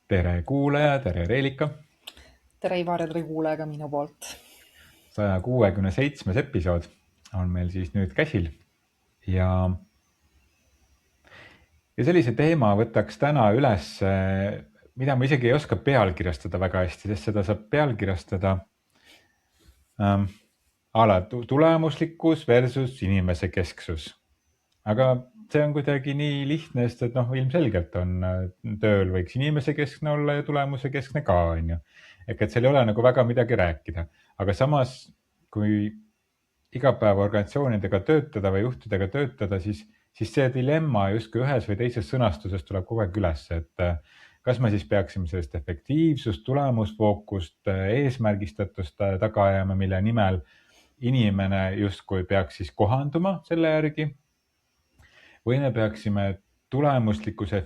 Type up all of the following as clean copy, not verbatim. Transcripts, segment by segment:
Tere kuulaja, tere Reelika. Tere Ivar ja tere kuulaja ka minu poolt. 167 episood on meil siis nüüd käsil ja sellise teema võtaks täna üles, mida ma isegi ei oska pealkirjastada väga hästi, sest seda saab pealkirjastada tulemuslikkus versus inimese kesksus. Aga see on kuidagi nii lihtne, sest et ilmselgelt on tööl võiks inimese keskne olla ja tulemuse keskne ka, on ju. Ehk et seal ei ole nagu väga midagi rääkida, aga samas kui igapäevaorganisatsioonidega töötada või juhtidega töötada, siis see dilemma justkui ühes või teises sõnastuses tuleb kogu aeg üles, et kas me siis peaksime sellest efektiivsust, tulemusfookust, eesmärgistatust taga ajama, mille nimel inimene justkui peaks siis kohanduma selle järgi, või me peaksime tulemuslikkuse,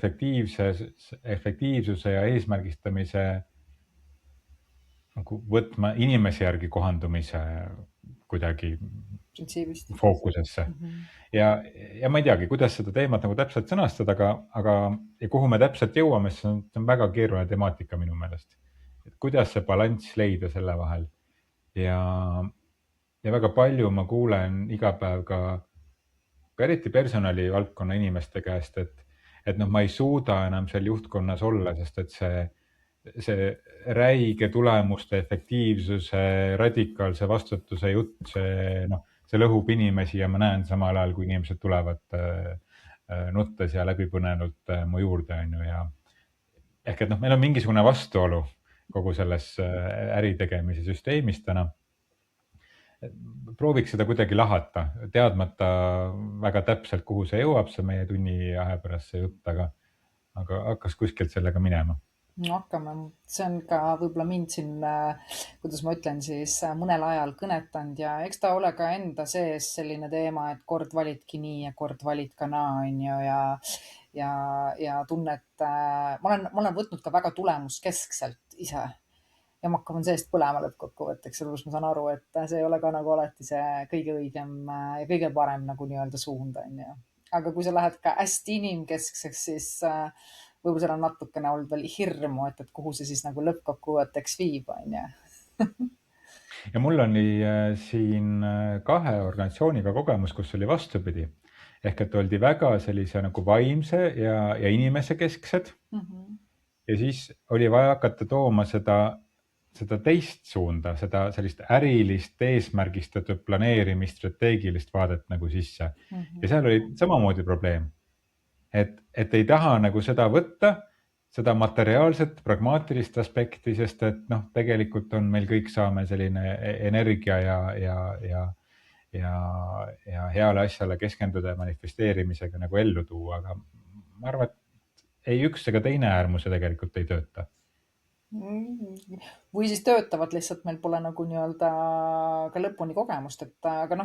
efektiivsuse ja eesmärgistamise nagu võtma inimese järgi kohandumise kuidagi Printsiibist. fookusesse. Ja ma ei teagi, kuidas seda teemat nagu täpselt sõnastada, aga ja kuhu me täpselt jõuame, see on väga keeruline temaatika minu meelest. Et kuidas see balanss leida selle vahel. Ja väga palju ma kuulen iga päev ka eriti personalivaldkonna inimeste käest, et ma ei suuda enam seal juhtkonnas olla, sest et see räige tulemuste efektiivsuse, radikaalse vastutuse jutt, see lõhub inimesi ja ma näen samal ajal, kui inimesed tulevad nuttes ja läbipõnenult mu juurde, on ju, ja ehk et meil on mingisugune vastuolu kogu selles äritegemise süsteemis täna. Prooviks seda kuidagi lahata, teadmata väga täpselt, kuhu see jõuab, see meie tunni aja pärast see jutt, aga hakkas kuskilt sellega minema. No hakkame, see on ka võib-olla mind siin, kuidas ma ütlen siis, mõnel ajal kõnetanud ja eks ta ole ka enda sees selline teema, et kord validki nii ja kord valid ka naa, on ju, ja tunnet, ma olen võtnud ka väga tulemuskeskselt ise ja ma hakkan seest põlema lõppkokkuvõtteks, sellepärast ma saan aru, et see ei ole ka nagu alati see kõige õigem ja kõige parem nagu nii-öelda suund, on ju. Aga kui sa lähed ka hästi inimkeskseks, siis võib-olla seal on natukene olnud veel hirmu, et kuhu see siis nagu lõppkokkuvõtteks viib, on ju. Ja mul oli siin 2 organisatsiooniga kogemus, kus oli vastupidi. Ehk et oldi väga sellise nagu vaimse ja inimese kesksed. Ja siis oli vaja hakata tooma seda teist suunda, seda sellist ärilist eesmärgistatud planeerimist, strateegilist vaadet nagu sisse. Ja seal oli samamoodi probleem, et ei taha nagu seda võtta, seda materiaalset, pragmaatilist aspekti, sest et tegelikult on meil kõik saame selline energia ja heale asjale keskenduda ja manifesteerimisega nagu ellu tuua, aga ma arvan, et ei üks ega teine äärmuse tegelikult ei tööta. Või siis töötavad, lihtsalt meil pole nagu nii-öelda ka lõpuni kogemust, aga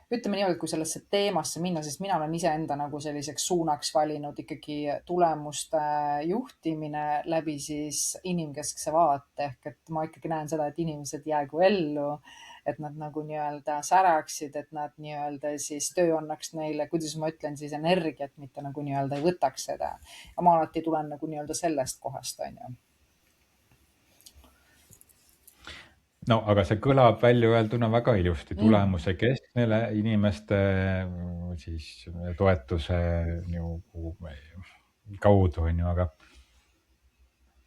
ütleme niimoodi, kui sellesse teemasse minna, sest mina olen iseenda nagu selliseks suunaks valinud ikkagi tulemuste juhtimine läbi siis inimkeskse vaate, ehk et ma ikkagi näen seda, et inimesed jäägu ellu, et nad nagu nii-öelda säraksid, et nad nii-öelda siis töö annaks neile, kuidas ma ütlen siis energiat, mitte nagu nii-öelda ei võtaks seda. Ja ma alati tulen nagu nii-öelda sellest kohast, on ju. No aga see kõlab välja öelduna väga ilusti, tulemuse kesknele inimeste siis toetuse kaudu, on ju, aga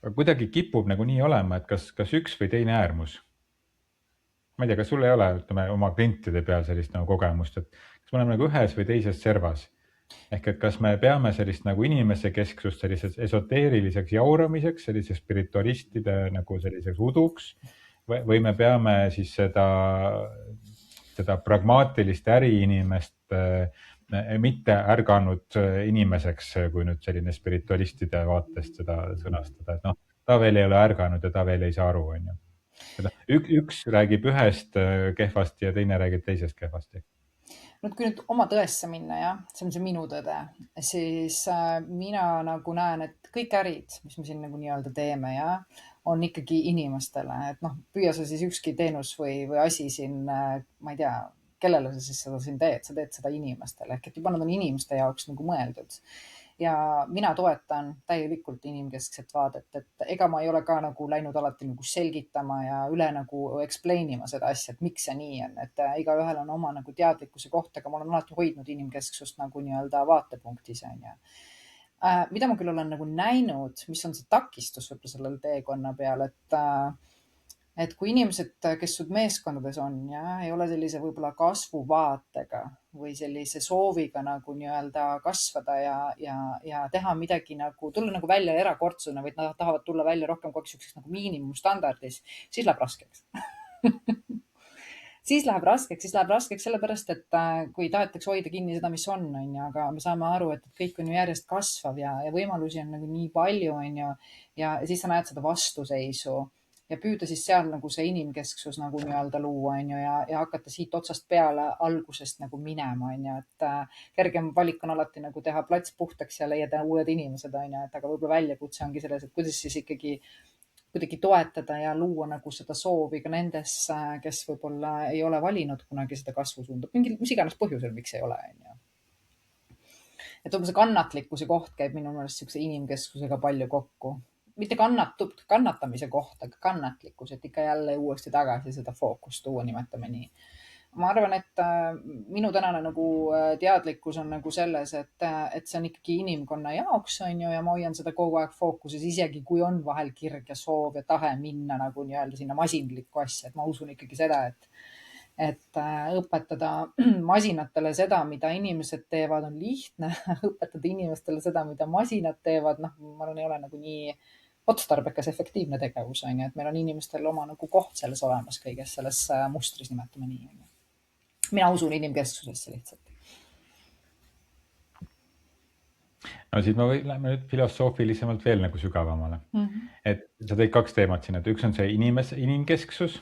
kuidagi kipub nagu nii olema, et kas üks või teine äärmus. Ma ei tea, kas sul ei ole, ütleme, oma klientide peal sellist nagu kogemust, et kas me oleme nagu ühes või teises servas. Ehk et kas me peame sellist nagu inimese kesksust selliseks esoteeriliseks jauramiseks, selliseks spiritualistide nagu selliseks uduks, või me peame siis seda pragmaatilist äriinimest mitte ärganud inimeseks, kui nüüd selline spiritualistide vaatest seda sõnastada, et ta veel ei ole ärganud ja ta veel ei saa aru, on ju. Üks räägib ühest kehvasti ja teine räägib teisest kehvasti. Kui nüüd oma tõesse minna, jah, see on see minu tõde, siis mina nagu näen, et kõik ärid, mis me siin nagu nii-öelda teeme, ja, on ikkagi inimestele, et püüa sa siis ükski teenus või asi siin, ma ei tea, kellele sa siis seda siin teed, sa teed seda inimestele, ehk et juba nad on inimeste jaoks nagu mõeldud. ja mina toetan täielikult inimkeskset vaadet, et ega ma ei ole ka nagu läinud alati nagu selgitama ja üle nagu explain ima seda asja, et miks see nii on, et igaühel on oma nagu teadlikkuse koht, aga ma olen alati hoidnud inimkesksust nagu nii-öelda vaatepunktis on ju. Mida ma küll olen nagu näinud, mis on see takistus võib-olla sellel teekonna peal, et kui inimesed, kes sul meeskondades on ja ei ole sellise võib-olla kasvuvaatega või sellise sooviga nagu nii-öelda kasvada ja teha midagi nagu, tulla nagu välja erakordsena, vaid nad tahavad tulla välja rohkem kogu aeg selliseks nagu miinimumstandardis, siis läheb raskeks. siis läheb raskeks sellepärast, et kui tahetakse hoida kinni seda, mis on ju, aga me saame aru, et kõik on ju järjest kasvav ja võimalusi on nagu nii palju, on ju, ja siis sa näed seda vastuseisu ja püüda siis seal nagu see inimkesksus nagu nii-öelda luua, on ju, ja hakata siit otsast peale algusest nagu minema, on ju, et kergem valik on alati nagu teha plats puhtaks ja leiada uued inimesed, on ju, et aga võib-olla väljakutse ongi selles, et kuidas siis ikkagi kuidagi toetada ja luua nagu seda soovi ka nendes, kes võib-olla ei ole valinud kunagi seda kasvusuunda, mingil, mis iganes põhjusel, miks ei ole, on ju. Et võib-olla see kannatlikkuse koht käib minu meelest niisuguse inimkesksusega palju kokku. Mitte kannatamise koht, aga kannatlikkus, et ikka jälle uuesti tagasi seda fookust tuua, nimetame nii. Ma arvan, et minu tänane nagu teadlikkus on nagu selles, et see on ikkagi inimkonna jaoks, on ju, ja ma hoian seda kogu aeg fookuses, isegi kui on vahel kirg ja soov ja tahe minna nagu nii-öelda sinna masinlikku asja, et ma usun ikkagi seda, et õpetada masinatele seda, mida inimesed teevad, on lihtne. Õpetada inimestele seda, mida masinad teevad, noh, ma arvan, ei ole nagu nii otstarbekas, efektiivne tegevus, on ju, et meil on inimestel oma nagu koht selles olemas kõiges selles mustris, nimetame nii. Mina usun inimkesksusesse lihtsalt. No siis me lähme nüüd filosoofilisemalt veel nagu sügavamale. Et sa tõid 2 teemat siin, et üks on see inimkesksus.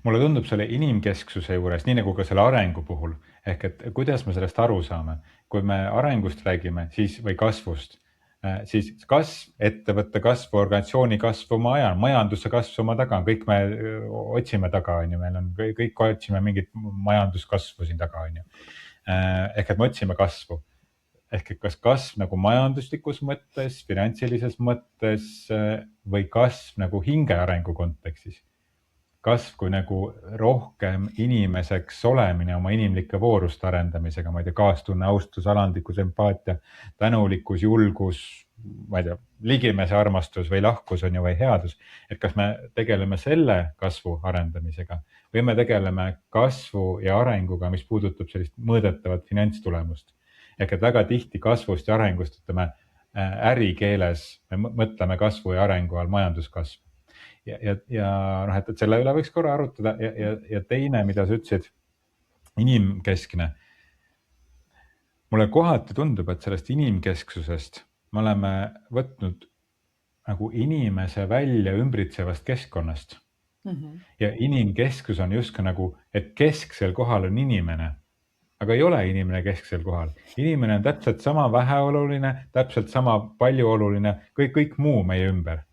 Mulle tundub selle inimkesksuse juures, nii nagu ka selle arengu puhul, ehk et kuidas me sellest aru saame. Kui me arengust räägime siis, või kasvust, siis kasv, ettevõtte kasv, organisatsiooni kasv oma ajal, majanduse kasv oma taga, kõik me otsime taga, on ju, meil on, kõik otsime mingit majanduskasvu siin taga, on ju. Ehk et me otsime kasvu. Ehk et kas kasv nagu majanduslikus mõttes, finantsilises mõttes või kasv nagu hinge arengu kontekstis. Kasv kui nagu rohkem inimeseks olemine oma inimlike vooruste arendamisega, ma ei tea, kaastunne, austus, alandlikkus, empaatia, tänulikkus, julgus, ma ei tea, ligimese armastus või lahkus on ju, või headus. Et kas me tegeleme selle kasvu arendamisega või me tegeleme kasvu ja arenguga, mis puudutab sellist mõõdetavat finantstulemust. Ehk et väga tihti kasvust ja arengust, ütleme, ärikeeles me mõtleme kasvu ja arengu all majanduskasv. Ja noh, et selle üle võiks korra arutada ja teine, mida sa ütlesid, inimkeskne. Mulle kohati tundub, et sellest inimkesksusest me oleme võtnud nagu inimese välja ümbritsevast keskkonnast. Ja inimkeskus on justkui nagu, et kesksel kohal on inimene, aga ei ole inimene kesksel kohal. Inimene on täpselt sama väheoluline, täpselt sama palju oluline, kõik muu meie ümber.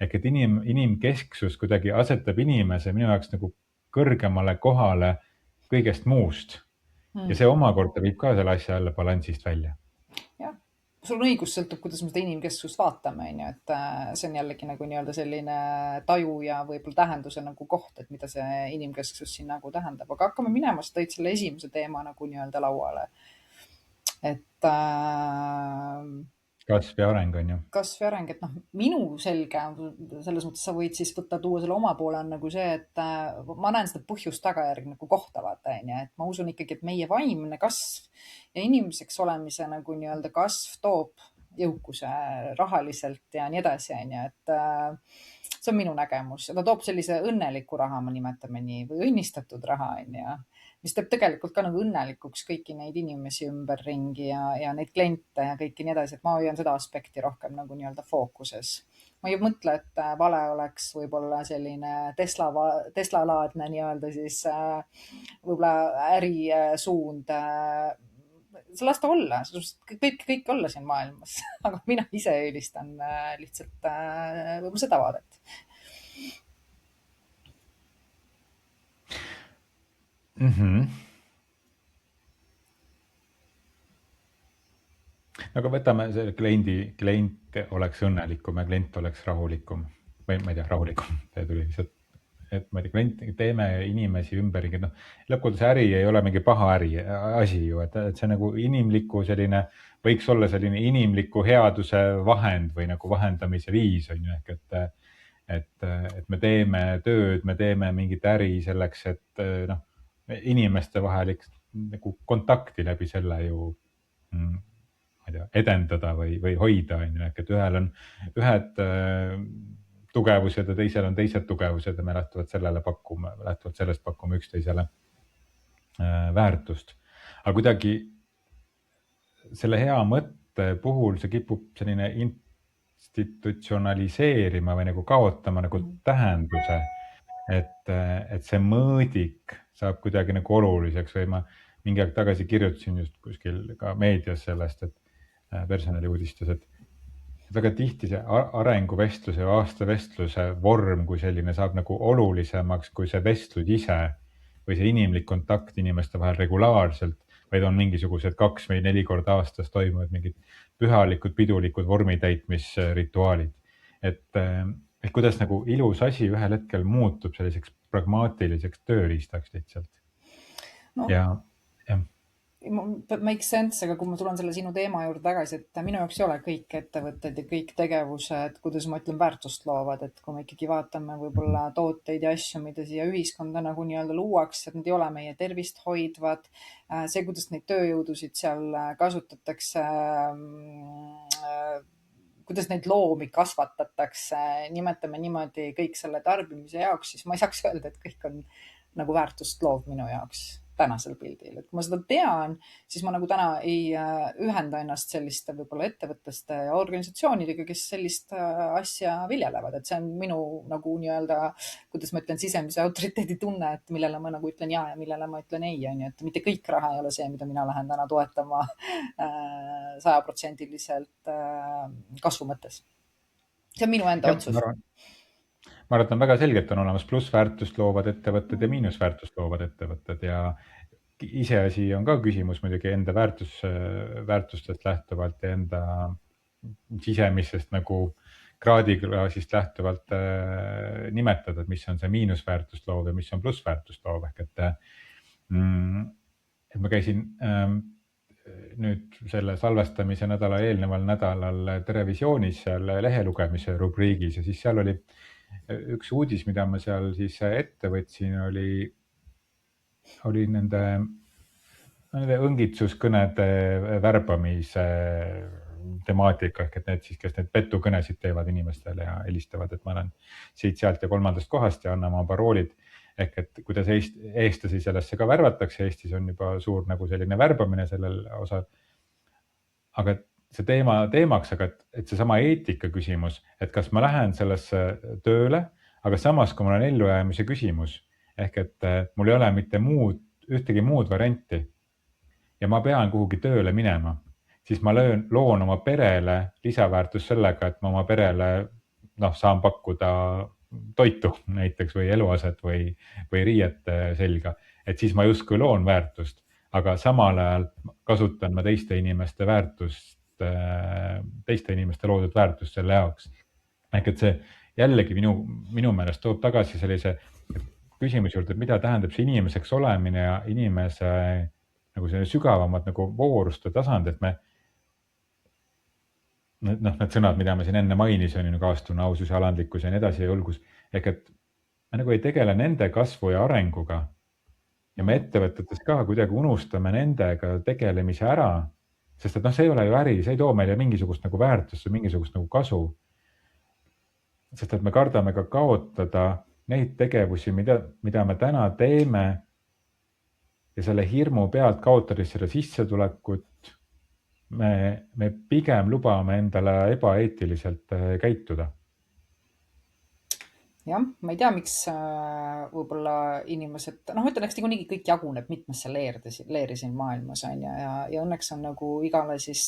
Ehk et inimkesksus kuidagi asetab inimese minu jaoks nagu kõrgemale kohale kõigest muust. Ja see omakorda viib ka selle asja jälle balansist välja. Jah, sul on õigus, sõltub, kuidas me seda inimkesksust vaatame, on ju, et see on jällegi nagu nii-öelda selline taju ja võib-olla tähenduse nagu koht, et mida see inimkesksus siin nagu tähendab. Aga hakkame minema, sa tõid selle esimese teema nagu nii-öelda lauale. Et kasv ja areng on ju. Kasv ja areng, et noh, minu selge, selles mõttes sa võid siis tuua selle oma poole on nagu see, et ma näen seda põhjust-tagajärg nagu kohta vaata, on ju, et ma usun ikkagi, et meie vaimne kasv ja inimeseks olemise nagu nii-öelda kasv toob jõukuse rahaliselt ja nii edasi, on ju, et see on minu nägemus. Ta toob sellise õnneliku raha, me nimetame nii, või õnnistatud raha, on ju, mis teeb tegelikult ka nagu õnnelikuks kõiki neid inimesi ümberringi ja neid kliente ja kõiki nii edasi, et ma hoian seda aspekti rohkem nagu nii-öelda fookuses. Ma ei mõtle, et vale oleks võib-olla selline Tesla-laadne nii-öelda siis võib-olla ärisuund. See las ta olla, kõik olla siin maailmas, aga mina ise eelistan lihtsalt võib-olla seda vaadet. aga võtame selle klient oleks õnnelikum ja klient oleks rahulikum või ma ei tea, rahulikum, see tuli lihtsalt, et ma ei tea, klient, teeme inimesi ümberringi, noh, lõppudes äri ei ole mingi paha asi ju, et see nagu inimliku selline, võiks olla selline inimliku headuse vahend või nagu vahendamise viis on ju, ehk et me teeme tööd, me teeme mingit äri selleks, et noh, inimeste vahel nagu kontakti läbi selle ju ma ei tea, edendada või hoida, on ju, et ühel on ühed tugevused ja teisel on teised tugevused ja me lähtuvalt sellest pakume üksteisele väärtust. Aga kuidagi selle hea mõtte puhul see kipub selline institutsionaliseerima või nagu kaotama nagu tähenduse, et see mõõdik saab kuidagi nagu oluliseks või ma mingi aeg tagasi kirjutasin just kuskil ka meedias sellest, et personaliuudistes, et väga tihti see arenguvestluse ja aastavestluse vorm kui selline saab nagu olulisemaks kui see vestlus ise või see inimlik kontakt inimeste vahel regulaarselt, vaid on mingisugused 2 või 4 korda aastas toimuvad mingid pühalikud, pidulikud vormitäitmisrituaalid. Et kuidas nagu ilus asi ühel hetkel muutub selliseks pragmaatiliseks tööriistaks lihtsalt. No, ja makes sense, aga kui ma tulen selle sinu teema juurde tagasi, et minu jaoks ei ole kõik ettevõtted ja kõik tegevused, kuidas ma ütlen, väärtust loovad, et kui me ikkagi vaatame võib-olla tooteid ja asju, mida siia ühiskonda nagu nii-öelda luuakse, et need ei ole meie tervist hoidvad, see, kuidas neid tööjõudusid seal kasutatakse, kuidas neid loomi kasvatatakse, nimetame niimoodi kõik selle tarbimise jaoks, siis ma ei saaks öelda, et kõik on nagu väärtust loov minu jaoks tänasel pildil. Et kui ma seda tean, siis ma nagu täna ei ühenda ennast selliste võib-olla ettevõtteste ja organisatsioonidega, kes sellist asja viljelevad. Et see on minu nagu nii-öelda, kuidas ma ütlen, sisemise autoriteedi tunne, et millele ma nagu ütlen ja millele ma ütlen ei. Et mitte kõik raha ei ole see, mida mina lähen täna toetama 100% kasvu mõttes. See on minu enda otsus. Ma arvan, et on väga selgelt on olemas plussväärtust loovad ettevõtted ja miinusväärtust loovad ettevõtted ja iseasi on ka küsimus muidugi enda väärtustest lähtuvalt ja enda sisemisest nagu kraadiklaasist lähtuvalt nimetada, et mis on see miinusväärtust loov ja mis on plussväärtust loov. Ehk et ma käisin nüüd selle salvestamise nädala eelneval nädalal Terevisioonis seal lehelugemise rubriigis ja siis seal oli üks uudis, mida ma seal siis ette võtsin, oli nende õngitsuskõnede värbamise temaatika ehk et need siis, kes need petukõnesid teevad inimestele ja helistavad, et ma olen siit-sealt ja 3. kohast ja annan oma paroolid. Ehk et kuidas eestlasi sellesse ka värvatakse, Eestis on juba suur nagu selline värbamine sellel osal. Aga see teemaks, aga et seesama eetika küsimus, et kas ma lähen sellesse tööle, aga samas, kui mul on ellujäämise küsimus, ehk et mul ei ole mitte ühtegi muud varianti ja ma pean kuhugi tööle minema, siis ma loon oma perele lisaväärtust sellega, et ma oma perele saan pakkuda toitu näiteks või eluaset või riiet selga, et siis ma justkui loon väärtust, aga samal ajal kasutan ma teiste inimeste loodud väärtust selle jaoks. Ehk et see jällegi minu meelest toob tagasi sellise küsimuse juurde, et mida tähendab see inimeseks olemine ja inimese nagu selline sügavamad nagu vooruste tasand, et me need sõnad, mida me siin enne mainisin, kaastunne, ausus ja alandlikkus ja nii edasi ja julgus, ehk et me nagu ei tegele nende kasvu ja arenguga ja me ettevõtetes ka kuidagi unustame nendega tegelemise ära, sest et see ei ole ju äri, see ei too meile mingisugust nagu väärtust või mingisugust nagu kasu. Sest et me kardame ka kaotada neid tegevusi, mida me täna teeme ja selle hirmu pealt kaotades selle sissetulekut, me pigem lubame endale ebaeetiliselt käituda. Jah, ma ei tea, miks võib-olla inimesed, ütlen, eks niikuinii kõik jaguneb mitmesse leeri siin maailmas on ja õnneks on nagu igale siis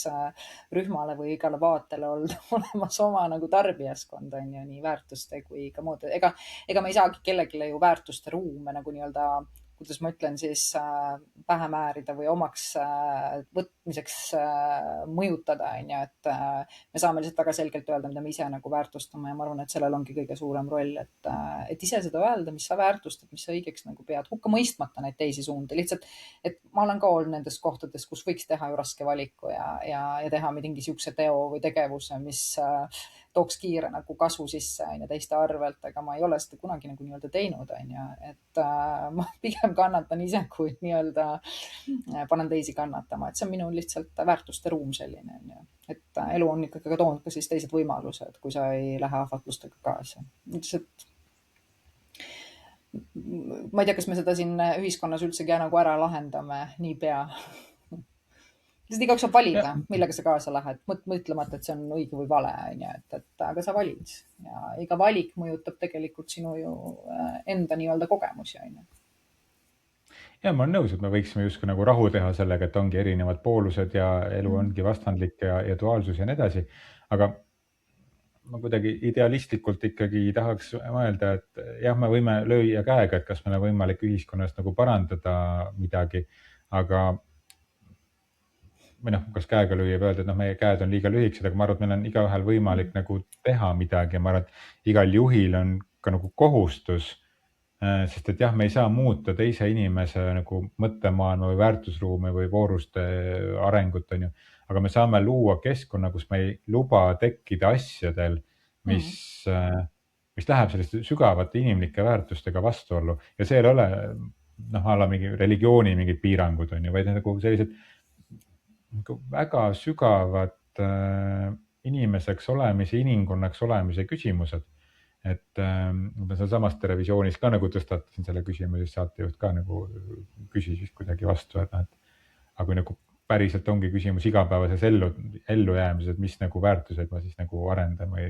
rühmale või igale vaatele olemas oma nagu tarbijaskond on ju, nii väärtuste kui ka muud. Ega me ei saagi kellelegi ju väärtuste ruume nagu nii-öelda kuidas ma ütlen siis, pähe määrida või omaks võtmiseks mõjutada, on ju, et me saame lihtsalt väga selgelt öelda, mida me ise nagu väärtustame ja ma arvan, et sellel ongi kõige suurem roll, et ise seda öelda, mis sa väärtustad, mis sa õigeks nagu pead, hukka mõistmata neid teisi suundi, lihtsalt, et ma olen ka olnud nendes kohtades, kus võiks teha ju raske valiku ja teha mingi niisuguse teo või tegevuse, mis tooks kiire nagu kasu sisse on ju teiste arvelt, aga ma ei ole seda kunagi nagu nii-öelda teinud, on ju, et ma pigem kannatan ise, kui nii-öelda panen teisi kannatama, et see on minu lihtsalt väärtuste ruum selline, on ju. Et elu on ikkagi ka toonud ka siis teised võimalused, kui sa ei lähe ahvatlustega kaasa. Lihtsalt ma ei tea, kas me seda siin ühiskonnas üldsegi nagu ära lahendame niipea. Lihtsalt igaüks saab valida, millega sa kaasa lähed, mõtlemata, et see on õige või vale, on ju, et aga sa valid ja iga valik mõjutab tegelikult sinu ju enda nii-öelda kogemusi, on ju. Ja ma olen nõus, et me võiksime justkui nagu rahu teha sellega, et ongi erinevad poolused ja elu ongi vastandlik ja duaalsus ja nii edasi. Aga ma kuidagi idealistlikult ikkagi tahaks mõelda, et jah, me võime lüüa käega, et kas meil on võimalik ühiskonnas nagu parandada midagi, aga või noh, kas käega lüüa või öelda, et meie käed on liiga lühikesed, aga ma arvan, et meil on igaühel võimalik nagu teha midagi ja ma arvan, et igal juhil on ka nagu kohustus, sest et jah, me ei saa muuta teise inimese nagu mõttemaailma või väärtusruumi või vooruste arengut, on ju, aga me saame luua keskkonna, kus me ei luba tekkida asjadel, mis läheb selliste sügavate inimlike väärtustega vastuollu ja see ei ole alla mingi religiooni mingid piirangud, on ju, vaid nagu sellised väga sügavad inimeseks olemise, inimkonnaks olemise küsimused. Et ma sealsamas televisioonis ka nagu tõstatasin selle küsimuse, saatejuht ka nagu küsis vist kuidagi vastu, et aga kui nagu päriselt ongi küsimus igapäevases ellujäämises, et mis nagu väärtused ma siis nagu arendan või,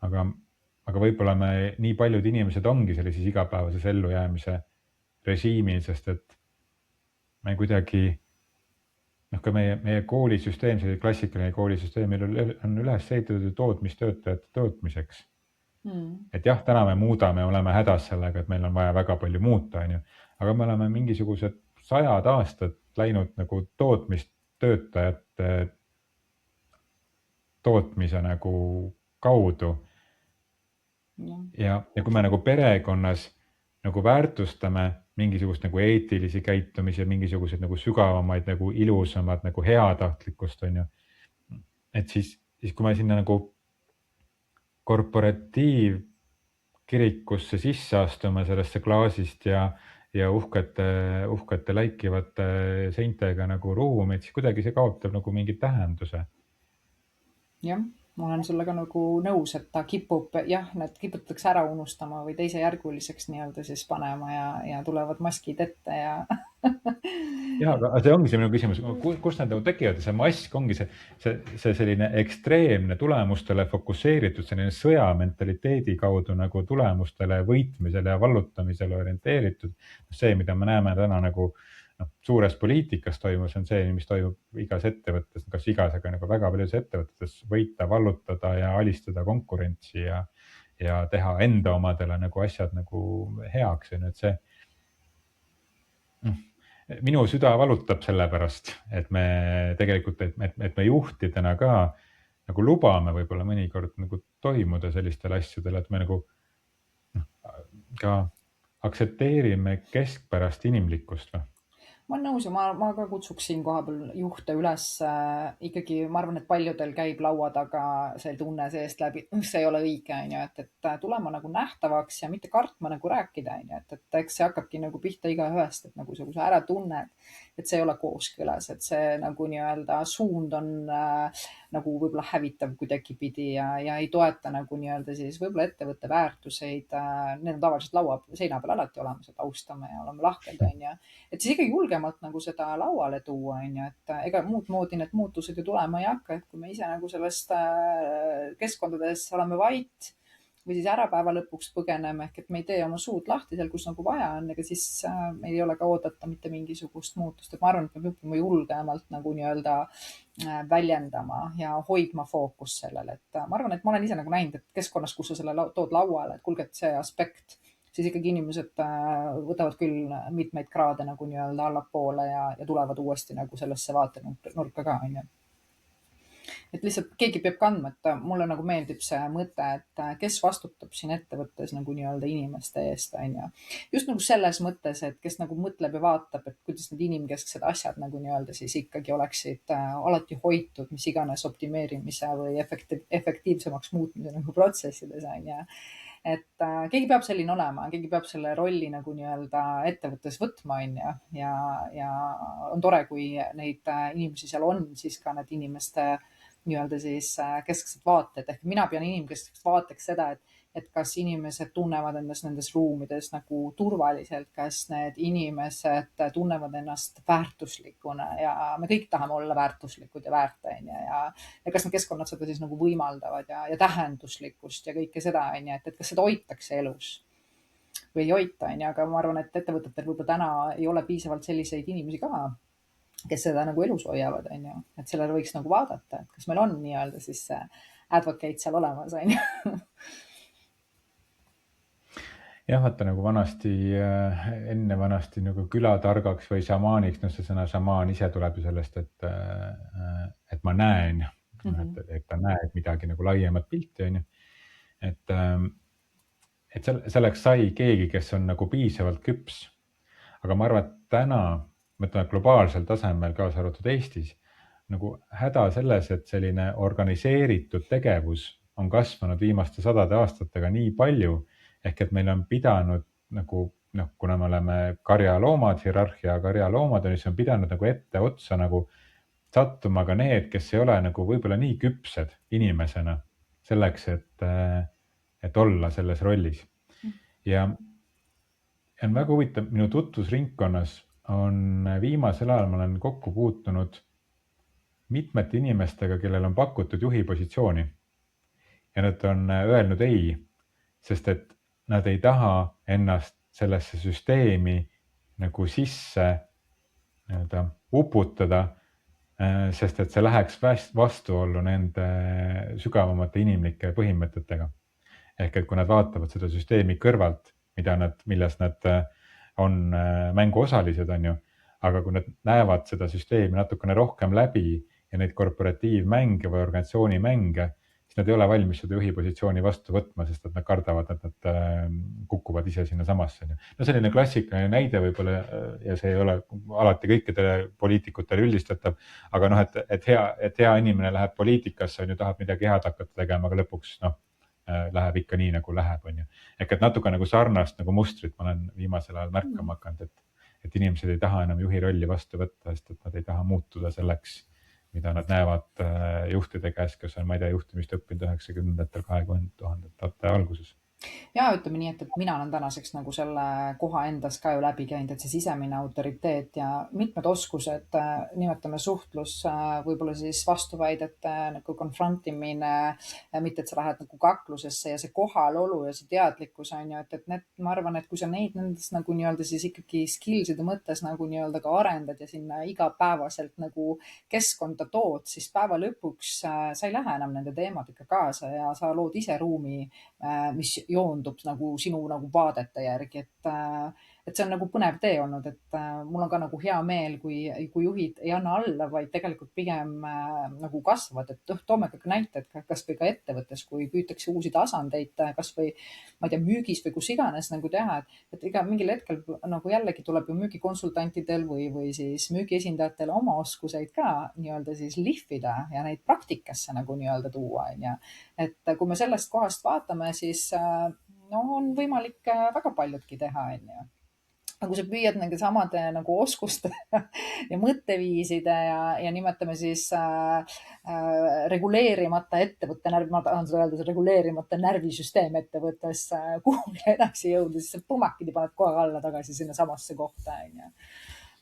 aga võib-olla me nii paljud inimesed ongi sellises igapäevases ellujäämise režiimil, sest et me kuidagi ka meie koolisüsteem, see klassikaline koolisüsteem on üles ehitatud tootmistöötajate tootmiseks. Et jah, täna me muudame, oleme hädas sellega, et meil on vaja väga palju muuta, on ju, aga me oleme mingisugused 100 aastat läinud nagu tootmistöötajate tootmise nagu kaudu. Ja kui me nagu perekonnas nagu väärtustame mingisugust nagu eetilisi käitumisi, mingisugused nagu sügavamaid, nagu ilusamad, nagu heatahtlikkust, on ju. Et siis kui me sinna nagu korporatiivkirikusse sisse astume sellesse klaasist ja uhkete läikivate seintega nagu ruumi, et siis kuidagi see kaotab nagu mingi tähenduse. Jah, ma olen sulle ka nagu nõus, et ta kipub, jah, need kiputatakse ära unustama või teisejärguliseks nii-öelda siis panema ja tulevad maskid ette ja Ja, aga see ongi see minu küsimus, kust nad nagu tekivad, see mask ongi see selline ekstreemne tulemustele fokusseeritud, selline sõjamentaliteedi kaudu nagu tulemustele võitmisele ja vallutamisele orienteeritud. See, mida me näeme täna nagu suures poliitikas toimus, on see, mis toimub igas ettevõttes, kas igas, aga nagu väga paljudes ettevõtetes võita, vallutada ja alistada konkurentsi ja teha enda omadele nagu asjad nagu heaks. Et see minu süda valutab selle pärast, et me tegelikult, et me juhtidena ka nagu lubame võib-olla mõnikord nagu toimuda sellistel asjadel, et me nagu ka aktsepteerime keskpärast inimlikkust või? Ma olen nõus ja ma ka kutsuks siin koha peal juhte üles ikkagi, ma arvan, et paljudel käib laua taga see tunne seest läbi, see ei ole õige, on ju, et tulema nagu nähtavaks ja mitte kartma nagu rääkida, on ju, et eks see hakkabki nagu pihta igaühest, et nagu kui sa ära tunned, et see ei ole kooskõlas, et see nagu nii-öelda suund on nagu võib-olla hävitav kuidagi pidi ja ei toeta nagu nii-öelda siis võib-olla ettevõtte väärtuseid. Need on tavaliselt seina peal alati olemas, et austame ja oleme lahked, on ju. Et siis ikka julgemalt nagu seda lauale tuua, on ju, et ega muud moodi need muutused ju tulema ei hakka, et kui me ise nagu sellest keskkondades oleme vait või siis ära päeva lõpuks põgeneme, ehk et me ei tee oma suud lahti seal, kus nagu vaja on, ega siis meil ei ole ka oodata mitte mingisugust muutust. Et ma arvan, et me peame julgemalt nagu nii-öelda väljendama ja hoidma fookus sellele, et ma arvan, et ma olen ise nagu näinud, et keskkonnas, kus sa selle tood lauale, et kuulge, et see aspekt, siis ikkagi inimesed võtavad küll mitmeid kraade nagu nii-öelda allapoole ja tulevad uuesti nagu sellesse vaatenurka ka, on ju. Et lihtsalt keegi peab kandma, et mulle nagu meeldib see mõte, et kes vastutab siin ettevõttes nagu nii-öelda inimeste eest, on ju. Just nagu selles mõttes, et kes nagu mõtleb ja vaatab, et kuidas need inimkesksed asjad nagu nii-öelda siis ikkagi oleksid alati hoitud, mis iganes optimeerimise või efektiivsemaks muutmise nagu protsessides, on ju. Et keegi peab selline olema, keegi peab selle rolli nagu nii-öelda ettevõttes võtma, on ju. Ja on tore, kui neid inimesi seal on, siis ka need inimeste nii-öelda siis kesksed vaated. Ehk mina pean inimkeskseks vaateks seda, et kas inimesed tunnevad ennast nendes ruumides nagu turvaliselt, kas need inimesed tunnevad ennast väärtuslikuna ja me kõik tahame olla väärtuslikud ja väärt, on ju. Ja kas need keskkonnad seda siis nagu võimaldavad ja tähenduslikkust ja kõike seda, on ju, et kas seda hoitakse elus või ei hoita, on ju. Aga ma arvan, et ettevõtetel võib-olla täna ei ole piisavalt selliseid inimesi ka, kes seda nagu elus hoiavad, on ju. Et sellele võiks nagu vaadata, et kas meil on nii-öelda siis see advocate seal olemas, on ju. Jah, vaata nagu enne vanasti nagu külatargaks või šamaaniks, see sõna šamaan ise tuleb ju sellest, et ma näen, et ta näeb midagi nagu laiemat pilti, on ju. Et selleks sai keegi, kes on nagu piisavalt küps. Aga ma arvan, et täna, mõtleme globaalsel tasemel, kaasa arvatud Eestis, nagu häda selles, et selline organiseeritud tegevus on kasvanud viimaste 100 aastatega nii palju, ehk et meil on pidanud nagu, kuna me oleme karjaloomad, hierarhia karjaloomad, siis on pidanud nagu ette otsa nagu sattuma ka need, kes ei ole nagu võib-olla nii küpsed inimesena selleks, et olla selles rollis. Ja on väga huvitav, minu tutvusringkonnas on viimasel ajal, ma olen kokku puutunud mitmete inimestega, kellel on pakutud juhi positsiooni. Ja nad on öelnud ei, sest et nad ei taha ennast sellesse süsteemi nagu sisse uputada, sest et see läheks vastuollu nende sügavamate inimlike põhimõtetega. Ehk et kui nad vaatavad seda süsteemi kõrvalt, milles nad on mänguosalised, on ju, aga kui nad näevad seda süsteemi natukene rohkem läbi ja neid korporatiivmänge või organisatsiooni mänge, siis nad ei ole valmis seda juhi positsiooni vastu võtma, sest et nad kardavad, et nad kukuvad ise sinna samasse. No selline klassikaline näide võib-olla, ja see ei ole alati kõikidele poliitikutele üldistatav, aga et hea inimene läheb poliitikasse, on ju, tahab midagi head hakata tegema, aga lõpuks läheb ikka nii, nagu läheb, on ju. Ehk et natuke nagu sarnast nagu mustrit ma olen viimasel ajal märkama hakanud, et inimesed ei taha enam juhi rolli vastu võtta, sest et nad ei taha muutuda selleks, mida nad näevad juhtide käes, kes on, ma ei tea, juhtimist õppinud 90-ndatel, 2000-ndate alguses. Ja ütleme nii, et mina olen tänaseks nagu selle koha endas ka ju läbi käinud, et see sisemine autoriteet ja mitmed oskused, nimetame suhtlus, võib-olla siis vastuväidete nagu konfrontimine, mitte et sa lähed nagu kaklusesse ja see kohalolu ja see teadlikkus on ju, et need, ma arvan, et kui sa nendest nagu nii-öelda siis ikkagi skillside mõttes nagu nii-öelda ka arendad ja sinna igapäevaselt nagu keskkonda tood, siis päeva lõpuks sa ei lähe enam nende teemadega kaasa ja sa lood ise ruumi, mis joondub nagu sinu nagu vaadete järgi, et see on nagu põnev tee olnud, et mul on ka nagu hea meel, kui juhid ei anna alla, vaid tegelikult pigem nagu kasvavad, et toome ka näited kas või ka ettevõttes, kui püütakse uusi tasandeid, kas või ma ei tea, müügis või kus iganes nagu teha, et iga mingil hetkel nagu jällegi tuleb ju müügikonsultantidel või siis müügiesindajatel oma oskuseid ka nii-öelda siis lihvida ja neid praktikasse nagu nii-öelda tuua, on ju. Et kui me sellest kohast vaatame, siis on võimalik väga paljudki teha, on ju. Aga kui sa püüad nende samade nagu oskuste ja mõtteviiside ja nimetame siis reguleerimata ettevõtte närv, ma tahan seda öelda, see reguleerimata närvisüsteem ettevõttes kuhugi edasi jõuda, siis sa põmakidi paned kohe alla tagasi sinna samasse kohta, on ju.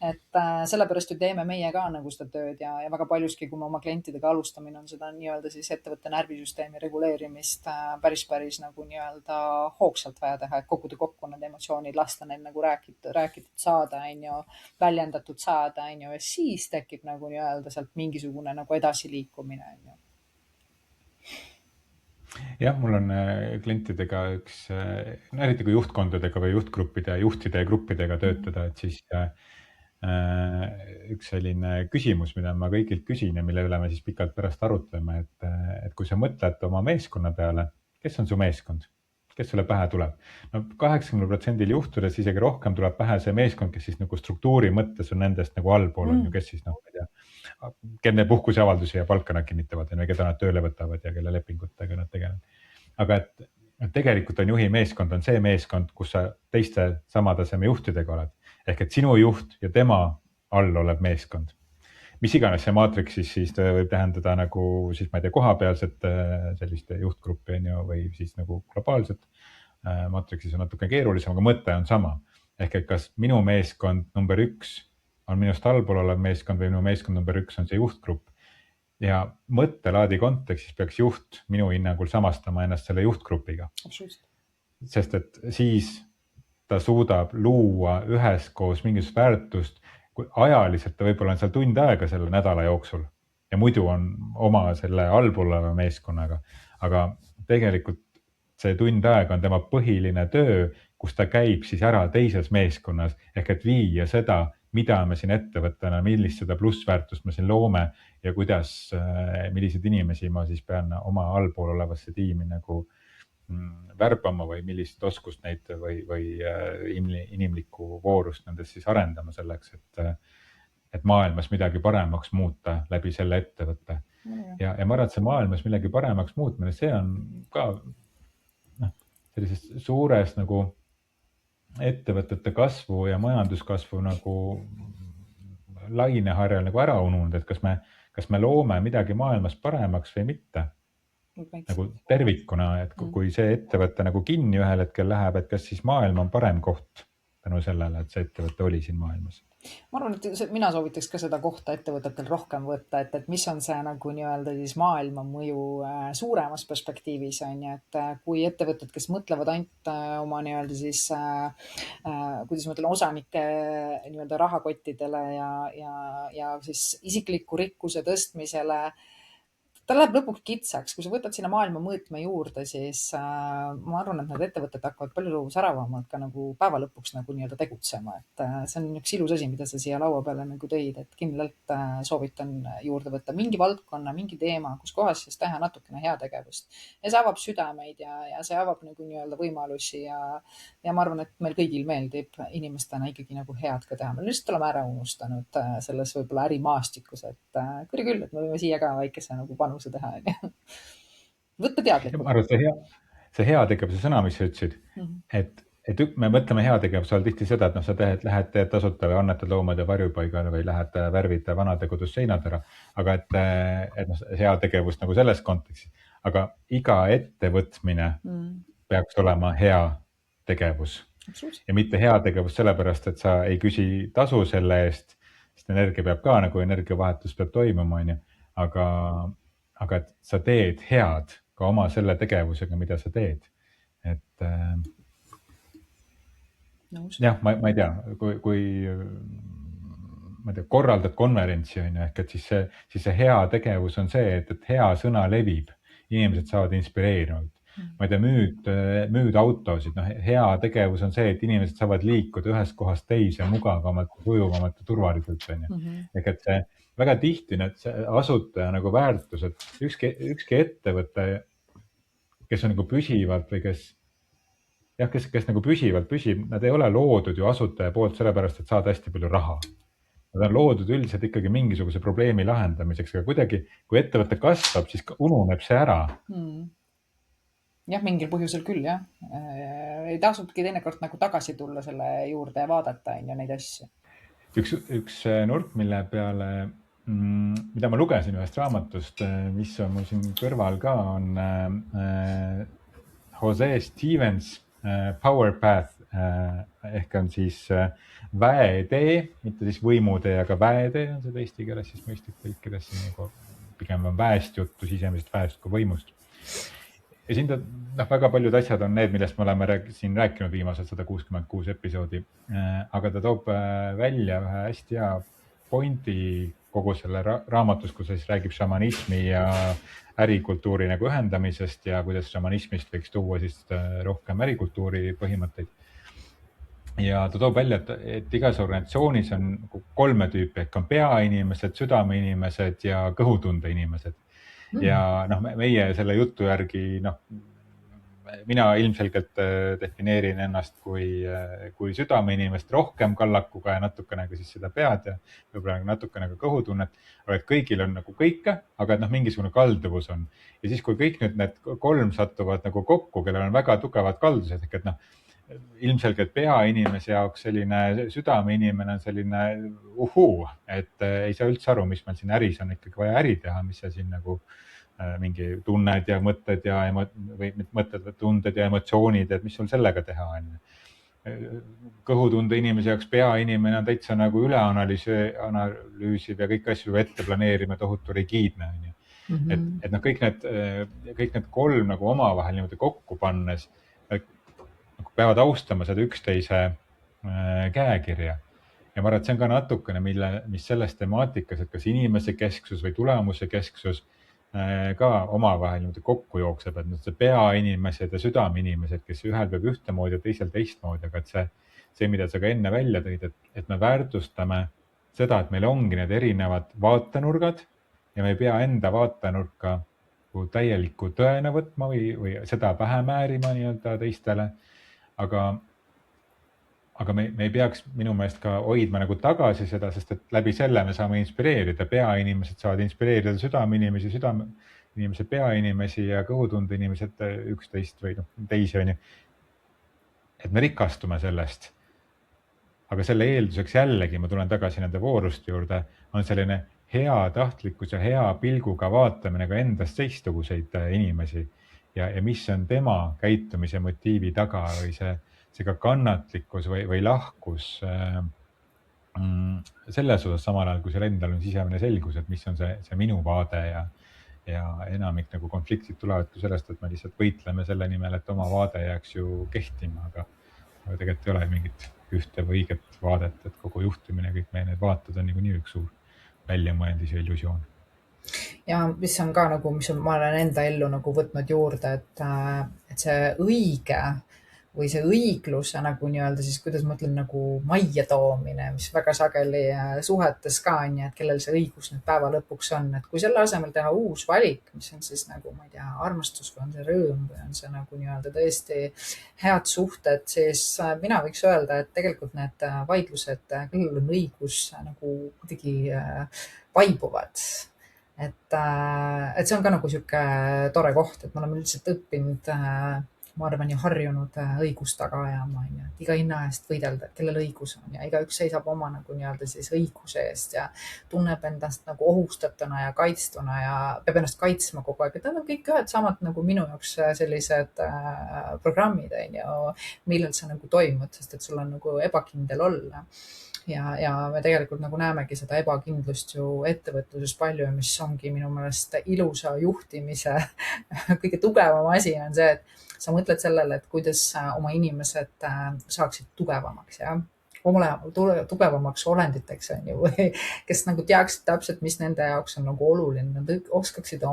Et sellepärast ju teeme meie ka nagu seda tööd ja väga paljuski, kui me oma klientidega alustamine on seda nii-öelda siis ettevõtte närvisüsteemi reguleerimist päris nagu nii-öelda hoogsalt vaja teha, et koguda kokku need emotsioonid, lasta neil nagu räägitud saada, on ju, väljendatud saada, on ju, ja siis tekib nagu nii-öelda sealt mingisugune nagu edasiliikumine, on ju. jah, mul on klientidega no eriti kui juhtkondadega või juhtgruppide, juhtide ja gruppidega töötada, et siis üks selline küsimus, mida ma kõigilt küsin ja mille üle me siis pikalt pärast arutleme, et kui sa mõtled oma meeskonna peale, kes on su meeskond? Kes sulle pähe tuleb? No 80% juhtudes isegi rohkem tuleb pähe see meeskond, kes siis nagu struktuuri mõttes on nendest nagu allpool on ju, kes siis noh, ma ei tea, kelle puhkuseavaldusi ja palka nad kinnitavad ja keda nad tööle võtavad ja kelle lepingutega nad tegelevad. Aga et tegelikult on juhi meeskond on see meeskond, kus sa teiste sama taseme juhtidega oled. Ehk et sinu juht ja tema all olev meeskond. Mis iganes see maatriksis siis võib tähendada nagu siis, ma ei tea, kohapealset sellist juhtgruppi on ju, või siis nagu globaalset. Maatriksis on natuke keerulisem, aga mõte on sama. Ehk et kas minu meeskond number 1 on minust allpool olev meeskond või minu meeskond number 1 on see juhtgrupp. Ja mõttelaadi kontekstis peaks juht minu hinnangul samastama ennast selle juhtgrupiga. Sest et siis ta suudab luua üheskoos mingisugust väärtust, kui ajaliselt ta võib-olla on seal tund aega selle nädala jooksul ja muidu on oma selle allpool oleva meeskonnaga. Aga tegelikult see tund aega on tema põhiline töö, kus ta käib siis ära teises meeskonnas ehk et viia seda, mida me siin ettevõttena, millist seda plussväärtust me siin loome ja kuidas, milliseid inimesi ma siis pean oma allpool olevasse tiimi nagu värbama või millist oskust neid või inimlikku voorust nendes siis arendama selleks, et maailmas midagi paremaks muuta läbi selle ettevõtte. Ja ma arvan, et see maailmas millegi paremaks muutmine, see on ka sellises suures nagu ettevõtete kasvu ja majanduskasvu nagu laineharjal nagu ära ununud, et kas me loome midagi maailmas paremaks või mitte. Nagu tervikuna, et kui see ettevõtte nagu kinni ühel hetkel läheb, et kas siis maailm on parem koht tänu sellele, et see ettevõte oli siin maailmas. Ma arvan, et mina soovitaks ka seda kohta ettevõtetel rohkem võtta, et mis on see nagu nii-öelda siis maailma mõju suuremas perspektiivis on ju, et kui ettevõtted, kes mõtlevad ainult oma nii-öelda siis, kuidas ma ütlen, osanike nii-öelda rahakottidele ja siis isikliku rikkuse tõstmisele, ta läheb lõpuks kitsaks. Kui sa võtad sinna maailma mõõtme juurde, siis ma arvan, et need ettevõtted hakkavad palju säravamalt ka nagu päeva lõpuks nagu nii-öelda tegutsema. Et see on üks ilus asi, mida sa siia laua peale nagu tõid, et kindlalt soovitan juurde võtta mingi valdkonna, mingi teema, kus kohas siis teha natukene heategevust. Ja see avab südameid ja see avab nagu nii-öelda võimalusi ja ma arvan, et meil kõigil meeldib inimestena ikkagi nagu head ka teha. Me lihtsalt oleme ära unustanud selles võib-olla ärimaastikus, et küll, et me võime siia ka väikese nagu panuse teha. Võtta teadlikult. Ma arvan, et see heategevuse sõna, mis sa ütlesid, et me mõtleme heategevuse all tihti seda, et sa lähed teed tasuta või annetad loomade varjupaigale või lähed värvid vanade kodus seinad ära, aga et heategevus nagu selles kontekstis, aga iga ettevõtmine peaks olema hea tegevus ja mitte hea tegevus sellepärast, et sa ei küsi tasu selle eest, sest energia peab ka nagu energiavahetus peab toimuma, on ju, aga et sa teed head ka oma selle tegevusega, mida sa teed. Et jah, ma ei tea, kui ma ei tea, korraldad konverentsi on ju, ehk et siis see hea tegevus on see, et hea sõna levib, inimesed saavad inspireerinud. Ma ei tea, müüd autosid, hea tegevus on see, et inimesed saavad liikuda ühest kohast teise mugavamalt, sujuvamalt ja turvaliselt on ju. Ehk et see väga tihti need asutaja nagu väärtused, ükski ettevõte, kes on nagu püsivalt või kes nagu püsivalt püsib, nad ei ole loodud ju asutaja poolt sellepärast, et saada hästi palju raha. Nad on loodud üldiselt ikkagi mingisuguse probleemi lahendamiseks, aga kuidagi, kui ettevõte kasvab, siis ununeb see ära. Jah, mingil põhjusel küll, jah. Ei tasubki teinekord nagu tagasi tulla selle juurde ja vaadata ja neid asju. Üks nurk, mille peale, mida ma lugesin ühest raamatust, mis on mul siin kõrval ka, on Jose Stevens Power Path ehk on siis väetee, mitte siis võimutee, aga väetee on seda eesti keeles siis mõistlik tõlkides, pigem on väest juttu, sisemisest väest kui võimust. Ja siin väga paljud asjad on need, millest me oleme siin rääkinud viimased 166 episoodi, aga ta toob välja ühe hästi hea pointi kogu selle raamatus, kus siis räägib šamanismi ja ärikultuuri nagu ühendamisest ja kuidas šamanismist võiks tuua siis rohkem ärikultuuri põhimõtteid. Ja ta toob välja, et igas organisatsioonis on 3 tüüpi, ehk on peainimesed, südameinimesed ja kõhutunde inimesed. Ja meie selle jutu järgi, mina ilmselgelt defineerin ennast kui südameinimest rohkem kallakuga ja natukene ka siis seda pead ja võib-olla natukene ka kõhutunnet, aga et kõigil on nagu kõike, aga et mingisugune kalduvus on. Ja siis, kui kõik nüüd need 3 satuvad nagu kokku, kellel on väga tugevad kaldused, ehk et ilmselgelt peainimese jaoks selline südameinimene on selline et ei saa üldse aru, mis meil siin äris on ikkagi vaja äri teha, mis see siin nagu mingi tunned ja mõtted ja või mõtted, tunded ja emotsioonid, et mis sul sellega teha on. Kõhutunde inimese jaoks peainimene on täitsa nagu üleanalüüsiv ja kõik asju ette planeerima, tohutu rigiidne on ju. Et kõik need 3 nagu omavahel niimoodi kokku pannes peavad austama seda üksteise käekirja. Ja ma arvan, et see on ka natukene, mis selles temaatikas, et kas inimese kesksus või tulemuse kesksus ka omavahel niimoodi kokku jookseb, et see peainimesed ja südameinimesed, kes ühel peab ühtemoodi ja teisel teistmoodi, aga et see, mida sa ka enne välja tõid, et me väärtustame seda, et meil ongi need erinevad vaatenurgad ja me ei pea enda vaatenurka täielikku tõena võtma või seda pähe määrima nii-öelda teistele. Aga me ei peaks minu meelest ka hoidma nagu tagasi seda, sest et läbi selle me saame inspireerida. Peainimesed saavad inspireerida südameinimesi, südameinimesed peainimesi ja kõhutunde inimesed üksteist või teisi on ju. Et me rikastume sellest. Aga selle eelduseks jällegi, ma tulen tagasi nende vooruste juurde, on selline hea tahtlikkus ja hea pilguga vaatamine ka endast teistsuguseid inimesi ja mis on tema käitumise motiivi taga või see ka kannatlikkus või lahkus selles osas samal ajal, kui seal endal on sisemine selgus, et mis on see minu vaade ja enamik nagu konfliktid tulevadki sellest, et me lihtsalt võitleme selle nimel, et oma vaade jääks ju kehtima, aga tegelikult ei ole mingit ühte või õiget vaadet, et kogu juhtimine, kõik meie need vaated on niikuinii üks suur väljamõeldis ja illusioon. Ja mis on ka nagu, ma olen enda ellu nagu võtnud juurde, et see õige või see õigluse nagu nii-öelda siis, kuidas ma ütlen, nagu majja toomine, mis väga sageli suhetes ka on ja, et kellel see õigus nüüd päeva lõpuks on, et kui selle asemel teha uus valik, mis on siis nagu, ma ei tea, armastus või on see rõõm või on see nagu nii-öelda tõesti head suhted, siis mina võiks öelda, et tegelikult need vaidlused, kellel on õigus nagu kuidagi vaibuvad. Et see on ka nagu sihuke tore koht, et me oleme üldiselt õppinud ma arvan ja harjunud õigust taga ajama, et iga hinna eest võidelda, kellel õigus on ja igaüks seisab oma nagu nii-öelda siis õiguse eest ja tunneb endast nagu ohustatuna ja kaitstuna ja peab ennast kaitsma kogu aeg. Et need on kõik ühed samad nagu minu jaoks sellised programmid, millel sa nagu toimud, sest et sul on nagu ebakindel olla. Ja me tegelikult nagu näemegi seda ebakindlust ju ettevõtluses palju, mis ongi minu meelest ilusa juhtimise kõige tugevam asi on see, et sa mõtled sellele, et kuidas oma inimesed saaksid tugevamaks ja tugevamaks olenditeks on ju, või kes nagu teaksid täpselt, mis nende jaoks on nagu oluline, nad oskaksid ja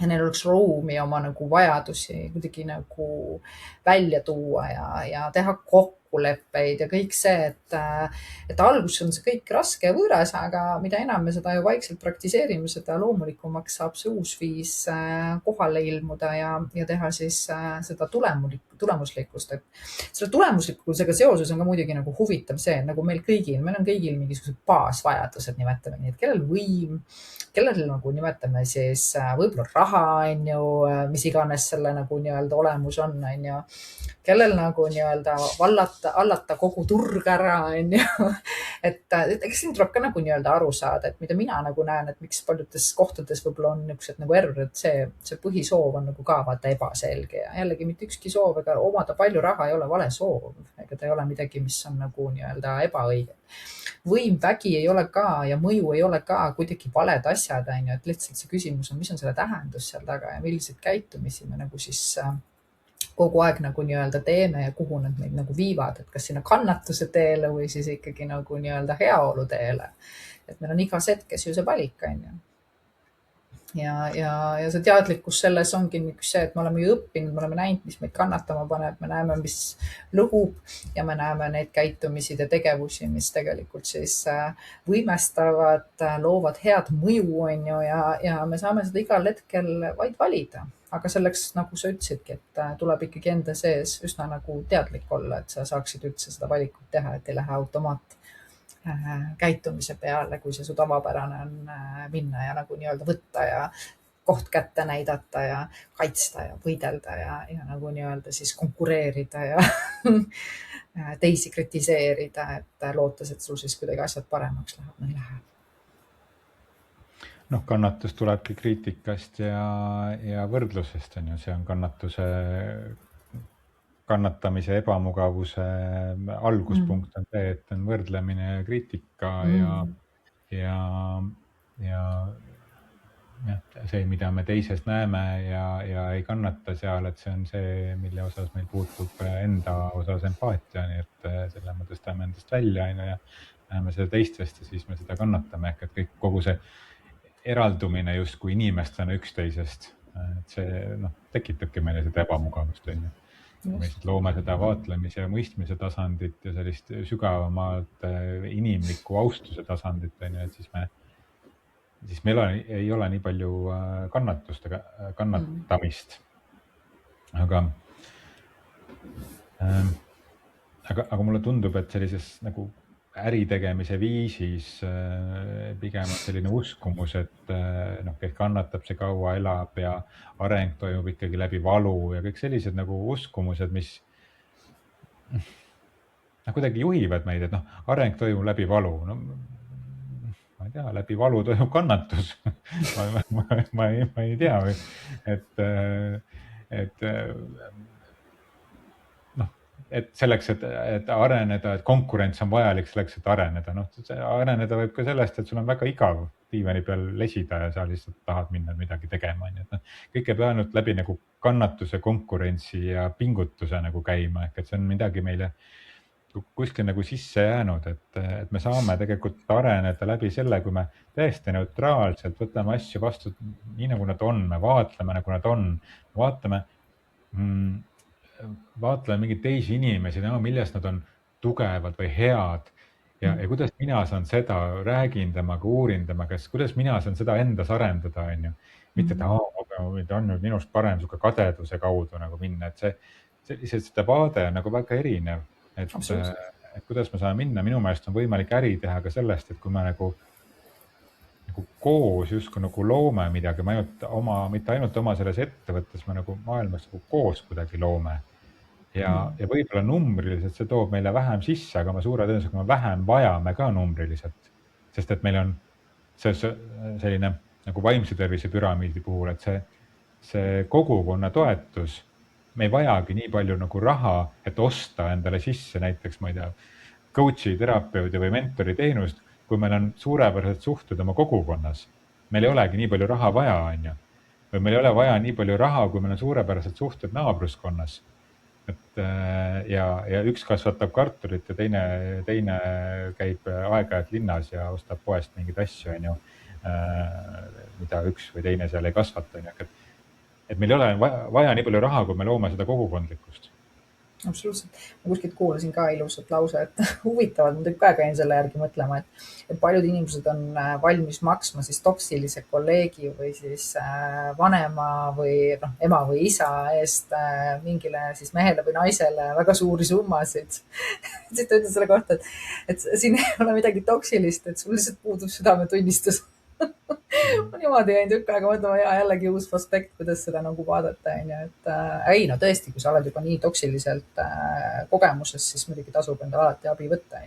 neil oleks ruumi oma nagu vajadusi kuidagi nagu välja tuua ja teha kokkuleppeid ja kõik see, et alguses on see kõik raske ja võõras, aga mida enam me seda ju vaikselt praktiseerime, seda loomulikumaks saab see uus viis kohale ilmuda ja teha siis seda tulemuslikkust. Et selle tulemuslikkusega seoses on ka muidugi nagu huvitav see, nagu meil on kõigil mingisugused baasvajadused, nimetame nii, et kellel võim, kellel nagu nimetame siis võib-olla raha on ju, mis iganes selle nagu nii-öelda olemus on ju, kellel nagu nii-öelda allata kogu turg ära on ju. Et eks siin tuleb ka nagu nii-öelda aru saada, et mida mina nagu näen, et miks paljudes kohtades võib-olla on niisugused nagu errorid, see põhisoov on nagu ka vaata ebaselge ja jällegi mitte ükski soov ega omada palju raha ei ole vale soov, ega ta ei ole midagi, mis on nagu nii-öelda ebaõige. Võim, vägi ei ole ka ja mõju ei ole ka kuidagi valed asjad, on ju, et lihtsalt see küsimus on, mis on selle tähendus seal taga ja milliseid käitumisi me nagu siis kogu aeg nagu nii-öelda teeme ja kuhu nad meid nagu viivad, et kas sinna kannatuse teele või siis ikkagi nagu nii-öelda heaolu teele. Et meil on igas hetkes ju see valik, on ju. Ja see teadlikkus selles ongi see, et me oleme ju õppinud, me oleme näinud, mis meid kannatama paneb, me näeme, mis lõhub ja me näeme neid käitumisi ja tegevusi, mis tegelikult siis võimestavad, loovad head mõju, on ju, ja me saame seda igal hetkel vaid valida. Aga selleks, nagu sa ütlesidki, et tuleb ikkagi enda sees üsna nagu teadlik olla, et sa saaksid üldse seda valikut teha, et ei lähe automaat käitumise peale, kui see su tavapärane on minna ja nagu nii-öelda võtta ja koht kätte näidata ja kaitsta ja võidelda ja nagu nii-öelda siis konkureerida ja teisi kritiseerida, et lootes, et sul siis kuidagi asjad paremaks läheb, no ei lähe. Noh, kannatus tulebki kriitikast ja võrdlusest, on ju, see on kannatamise ebamugavuse alguspunkt on see, et on võrdlemine ja kriitika ja see, mida me teises näeme ja ei kannata seal, et see on see, mille osas meil puutub enda osas empaatia, nii et selle me tõstame endast välja ja näeme seda teistest ja siis me seda kannatame, ehk et kogu see eraldumine justkui inimestena üksteisest, et see tekitabki meile seda ebamugavust, on ju. Me lihtsalt loome seda vaatlemise ja mõistmise tasandit ja sellist sügavamalt inimliku austuse tasandit, on ju, et siis meil ei ole nii palju kannatust ega kannatamist. Aga mulle tundub, et sellises nagu äritegemise viisis pigem on selline uskumus, et kes kannatab, see kaua elab ja areng toimub ikkagi läbi valu ja kõik sellised nagu uskumused, mis kuidagi juhivad meid, et areng toimub läbi valu. No, ma ei tea, läbi valu toimub kannatus. ma ei tea, et selleks, et areneda, et konkurents on vajalik selleks, et areneda. Areneda võib ka sellest, et sul on väga igav diivani peal lesida ja sa lihtsalt tahad minna midagi tegema. Kõik ei pea ainult läbi nagu kannatuse, konkurentsi ja pingutuse nagu käima, ehk et see on midagi meile kuskil nagu sisse jäänud, et me saame tegelikult areneda läbi selle, kui me täiesti neutraalselt võtame asju vastu nii, nagu nad on, me vaatleme, nagu nad on, vaatleme mingeid teisi inimesi, milles nad on tugevad või head ja kuidas mina saan seda, räägin temaga, uurin temaga, kuidas mina saan seda endas arendada, on ju. Mitte, et on nüüd minust parem suke kadeduse kaudu nagu minna, et seda vaade on nagu väga erinev, et kuidas me saame minna. Minu meelest on võimalik äri teha ka sellest, et kui me nagu koos justkui nagu loome midagi, mitte ainult oma selles ettevõttes, me nagu maailmas nagu koos kuidagi loome. Ja võib-olla numbriliselt see toob meile vähem sisse, aga me suure tõenäosusega vähem vajame ka numbriliselt. Sest et meil on selline nagu vaimse tervise püramiidi puhul, et see kogukonna toetus, me ei vajagi nii palju nagu raha, et osta endale sisse näiteks, ma ei tea, coach'i, terapeudi või mentori teenust, kui meil on suurepärased suhted oma kogukonnas. Meil ei olegi nii palju raha vaja, on ju. Või meil ei ole vaja nii palju raha, kui meil on suurepärased suhted naabruskonnas. Ja üks kasvatab kartulit ja teine käib aeg-ajalt linnas ja ostab poest mingeid asju, on ju, mida üks või teine seal ei kasvata. Et meil ei ole vaja nii palju raha, kui me loome seda kogukondlikkust. Absoluutselt. Ma kuskilt kuulasin ka ilusat lause, et huvitavad, ma ka käin selle järgi mõtlema, et paljud inimesed on valmis maksma siis toksilise kolleegi või siis vanema või ema või isa eest mingile siis mehele või naisele väga suuri summasid. Siis ta ütles selle kohta, et siin ei ole midagi toksilist, et sul lihtsalt puudub südametunnistus. Ma niimoodi jäin tükk aega mõtlema, jällegi uus aspekt, kuidas seda nagu vaadata. Ei, no tõesti, kui sa oled juba nii toksiliselt kogemuses, siis muidugi tasub endale alati abi võtta.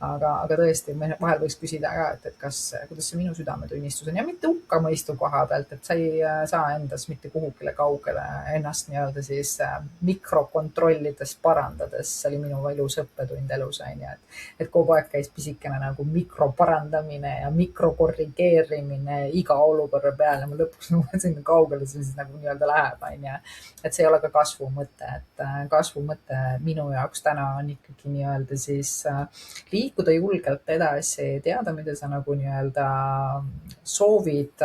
aga tõesti, vahel võiks küsida ka, et kuidas see minu südametunnistus on ja mitte hukkamõistu koha pealt, et sa ei saa endas mitte kuhugile kaugele ennast nii-öelda siis mikrokontrollides parandades. See oli minu ilus õppetund elus, on ju, et kogu aeg käis pisikene nagu mikroparandamine ja mikrokorrigeerimine iga olukorra peale. Ma lõpuks mõtlesin, kaugele see siis nagu nii-öelda läheb, on ju. Et see ei ole ka kasvu mõte, et kasvu mõte minu jaoks täna on ikkagi nii-öelda siis liikuda julgelt edasi, teada, mida sa nagu nii-öelda soovid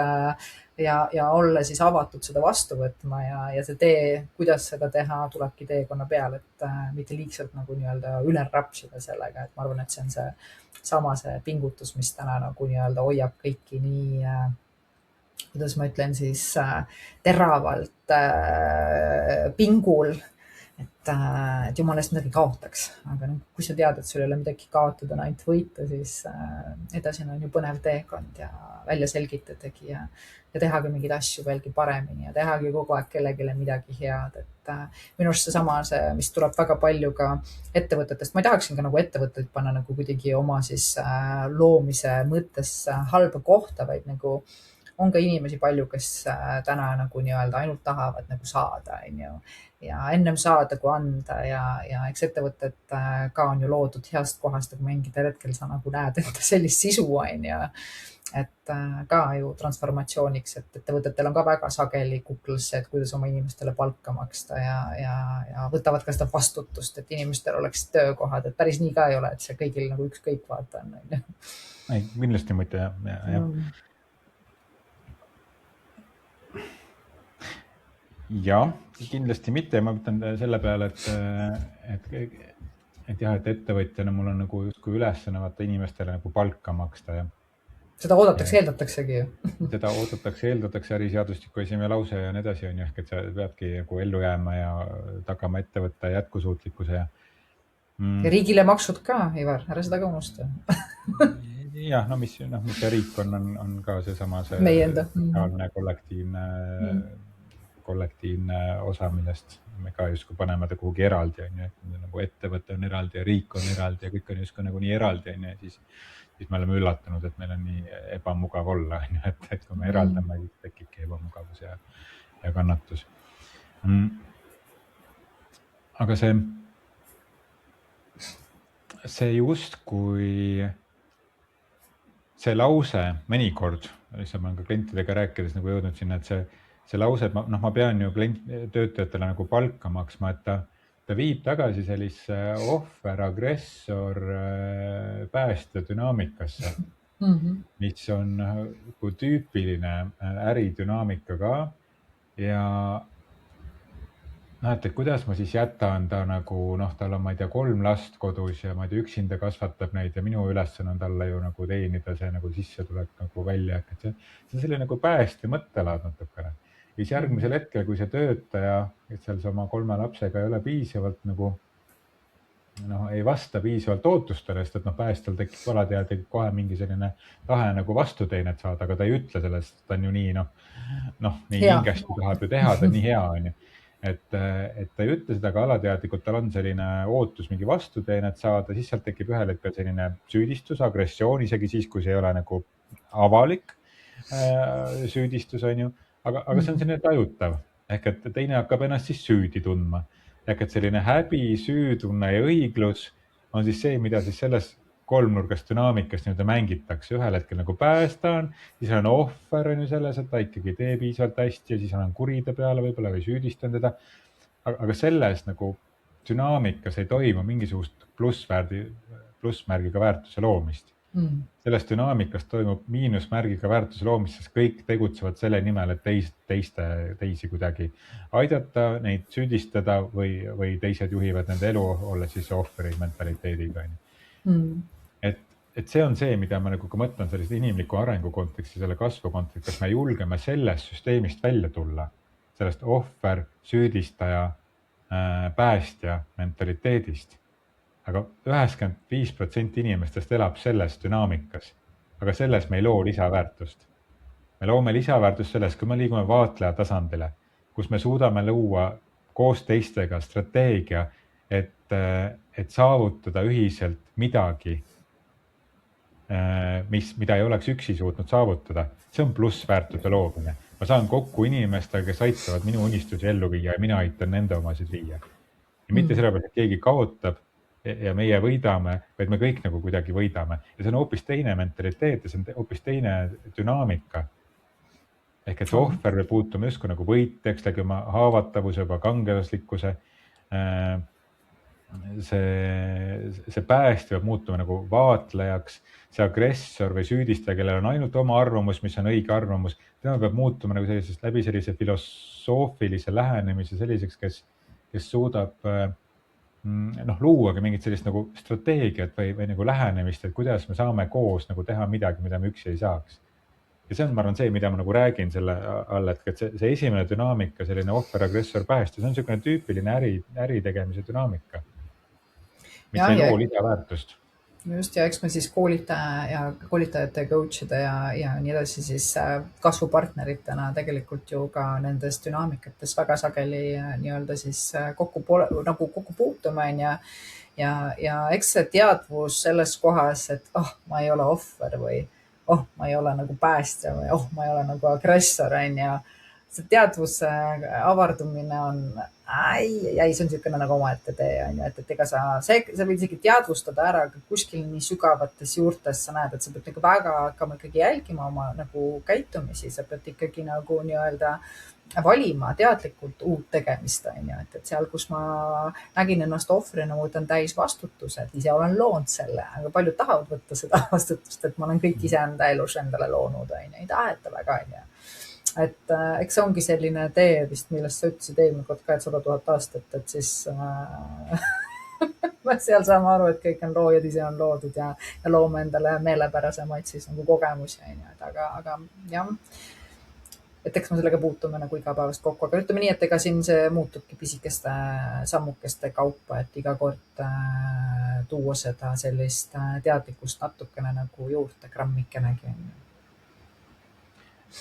ja olla siis avatud seda vastu võtma ja see tee, kuidas seda teha, tulebki teekonna peal, et mitte liigselt nagu nii-öelda üle rapsida sellega, et ma arvan, et see on see pingutus, mis täna nagu nii-öelda hoiab kõiki nii kuidas ma ütlen siis teravalt pingul, et jumala eest midagi kaotaks. Aga kui sa tead, et sul ei ole midagi kaotada, on ainult võita, siis edasine on ju põnev teekond ja välja selgitadagi ja tehagi mingeid asju veelgi paremini ja tehagi kogu aeg kellegile midagi head. Et minu arust seesama, mis tuleb väga palju ka ettevõtetest. Ma ei tahaksin ka nagu ettevõtteid panna nagu kuidagi oma siis loomise mõttes halba kohta, vaid nagu on ka inimesi palju, kes täna nagu nii-öelda ainult tahavad nagu saada, on ju. Ja ennem saada kui anda ja eks ettevõtted ka on ju loodud heast kohast, aga mingil hetkel sa nagu näed enda sellist sisu, on ju. Et ka ju transformatsiooniks, et ettevõtetel on ka väga sageli kuklas see, et kuidas oma inimestele palka maksta ja võtavad ka seda vastutust, et inimestel oleks töökohad, et päris nii ka ei ole, et see kõigil nagu ükskõik vaata on, on ju. Ei, kindlasti mitte, jah. Jah, kindlasti mitte. Ma mõtlen selle peale, et jah, et ettevõtjana mul on nagu justkui ülesanne vaata inimestele nagu palka maksta. Ja seda oodatakse, eeldataksegi ju. Seda oodatakse, eeldatakse äriseadustiku esimene lause ja nii edasi on ju, ehk et sa peadki nagu ellu jääma ja tagama ettevõtte jätkusuutlikkuse. Ja riigile maksud ka, Ivar, ära seda ka unusta. Jah, no mis see riik on ka seesama see reaalne kollektiivne osa, millest me ka justkui paneme ta kuhugi eraldi, on ju, et nagu ettevõte on eraldi ja riik on eraldi ja kõik on justkui nagu nii eraldi, on ju, siis me oleme üllatunud, et meil on nii ebamugav olla, on ju, et kui me eraldame, siis tekibki ebamugavus ja kannatus. Aga see justkui see lause mõnikord, lihtsalt ma olen ka klientidega rääkides nagu jõudnud sinna, et see lause, et ma pean ju töötajatele nagu palka maksma, et ta viib tagasi sellise ohver, agressor, päästja dünaamikasse, mis on nagu tüüpiline äridünaamika ka ja et kuidas ma siis jätan ta nagu, tal on, ma ei tea, 3 last kodus ja ma ei tea, üksinda kasvatab neid ja minu ülesanne on talle ju nagu teenida see nagu sissetulek nagu välja. Et see on selline nagu päästja mõttelaad natukene. Ja siis järgmisel hetkel, kui see töötaja, et seal oma 3 lapsega ei ole piisavalt nagu, ei vasta piisavalt ootustele, sest et päästjal tekib alateadlikult kohe mingi selline tahe nagu vastuteenet saada, aga ta ei ütle sellest, ta on ju nii, nii hingesti tahab ju teha, ta on nii hea, on ju. Et ta ei ütle seda, aga alateadlikult tal on selline ootus mingi vastuteenet saada, siis sealt tekib ühel hetkel selline süüdistus, agressioon, isegi siis, kui see ei ole nagu avalik süüdistus, on ju. Aga see on selline tajutav, ehk et teine hakkab ennast siis süüdi tundma. Ehk et selline häbi, süütunne ja õiglus on siis see, mida siis selles kolmnurgast dünaamikast nii-öelda mängitakse. Ühel hetkel nagu päästan, siis on ohver on ju selles, et ta ikkagi tee piisavalt hästi ja siis olen kuride peale võib-olla või süüdistan teda. Aga selles nagu dünaamikas ei toimu mingisugust plussmärgiga väärtuse loomist. Selles dünaamikas toimub miinusmärgiga väärtuse loomist, sest kõik tegutsevad selle nimel, et teisi kuidagi aidata, neid süüdistada või teised juhivad nende elu, olles siis ohveri mentaliteediga. Et see on see, mida ma nagu ka mõtlen sellist inimliku arengu konteksti, selle kasvu konteksti, kas me julgeme sellest süsteemist välja tulla, sellest ohver, süüdistaja, päästja mentaliteedist. Aga 95% inimestest elab selles dünaamikas, aga selles me ei loo lisaväärtust. Me loome lisaväärtust selles, kui me liigume vaatleja tasandile, kus me suudame luua koos teistega strateegia, et saavutada ühiselt midagi, mida ei oleks üksi suutnud saavutada. See on plussväärtuse loomine. Ma saan kokku inimestega, kes aitavad minu unistusi ellu viia ja mina aitan nende omasid viia. Ja mitte sellepärast, et keegi kaotab ja meie võidame, vaid me kõik nagu kuidagi võidame. Ja see on hoopis teine mentaliteet ja see on hoopis teine dünaamika. Ehk et see ohver peab puutuma justkui nagu võitjaks, läbi oma haavatavuse, juba kangelaslikkuse. See päästja peab muutuma nagu vaatlejaks, see agressor või süüdistaja, kellel on ainult oma arvamus, mis on õige arvamus, tema peab muutuma nagu sellisest läbi sellise filosoofilise lähenemise selliseks, kes suudab luua ka mingit sellist nagu strateegiat või nagu lähenemist, et kuidas me saame koos nagu teha midagi, mida me üksi ei saaks. Ja see on, ma arvan, see, mida ma nagu räägin selle all, et see esimene dünaamika, selline ohver, agressor, päästja, see on selline tüüpiline äritegemise dünaamika, mis ei loo lisaväärtust. Just, ja eks me siis koolitajate, coach'ide ja nii edasi siis kasvupartneritena tegelikult ju ka nendes dünaamikates väga sageli nii-öelda siis kokku puutume ja eks see teadvus selles kohas, et ma ei ole ohver või ma ei ole nagu päästja või ma ei ole nagu agressor, see teadvuse avardumine on, see on niisugune nagu omaette tee, et ega sa võid isegi teadvustada ära kuskil nii sügavates juurtes, sa näed, et sa pead nagu väga hakkama ikkagi jälgima oma nagu käitumisi, sa pead ikkagi nagu nii-öelda valima teadlikult uut tegemist, et seal, kus ma nägin ennast ohvrina, ma võtan täis vastutuse, et ise olen loonud selle, aga paljud tahavad võtta seda vastutust, et ma olen kõik ise enda elus endale loonud, ei taheta väga, et eks see ongi selline tee vist, millest sa ütlesid eelmine kord ka, et 100 000 aastat, et siis seal saame aru, et kõik on loojad, ise on loodud ja loome endale meelepärasemaid siis nagu kogemusi, aga jah, et eks me sellega puutume nagu igapäevast kokku, aga ütleme nii, et ega siin see muutubki pisikeste sammukeste kaupa, et iga kord tuua seda sellist teadlikkust natukene nagu juurde grammikenegi.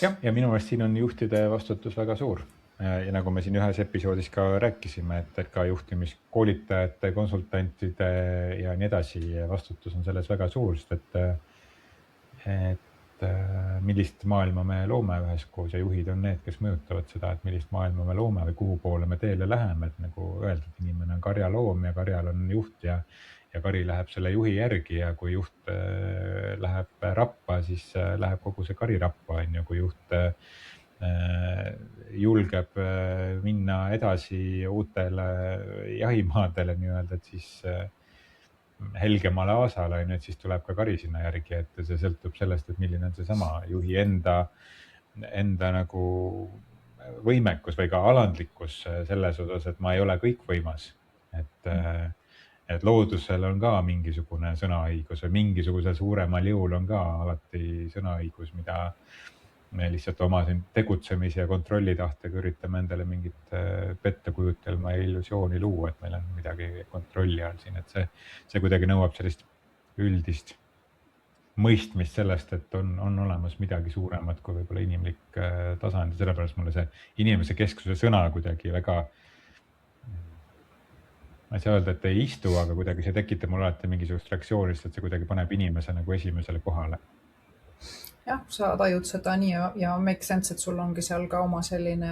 Jah, ja minu meelest siin on juhtide vastutus väga suur. Ja nagu me siin ühes episoodis ka rääkisime, et ka juhtimiskoolitajate, konsultantide ja nii edasi vastutus on selles väga suur, sest et millist maailma me loome üheskoos ja juhid on need, kes mõjutavad seda, et millist maailma me loome või kuhu poole me teele läheme, et nagu öeldud, inimene on karjaloom ja karjal on juht ja kari läheb selle juhi järgi ja kui juht läheb rappa, siis läheb kogu see kari rappa, kui juht julgeb minna edasi uutele jahimaadele nii-öelda, et siis helgemale aasale, et siis tuleb ka kari sinna järgi, et see sõltub sellest, et milline on see sama juhi enda nagu võimekus või ka alandlikkus selles osas, et ma ei ole kõikvõimas, et loodusel on ka mingisugune sõnaõigus või mingisugusel suuremal jõul on ka alati sõnaõigus, mida me lihtsalt oma tegutsemise ja kontrollitahtega üritame endale mingit pettekujutelma ja illusiooni luua, et meil on midagi kontrolli all siin, et see kuidagi nõuab sellist üldist mõistmist sellest, et on olemas midagi suuremat kui võib-olla inimlik tasand ja sellepärast mulle see inimese kesksuse sõna kuidagi väga, ma ei saa öelda, et ei istu, aga kuidagi see tekitab mulle alati mingisugust reaktsiooni, sest see kuidagi paneb inimese nagu esimesele kohale. Jah, sa tajud seda nii ja make sense, et sul ongi seal ka oma selline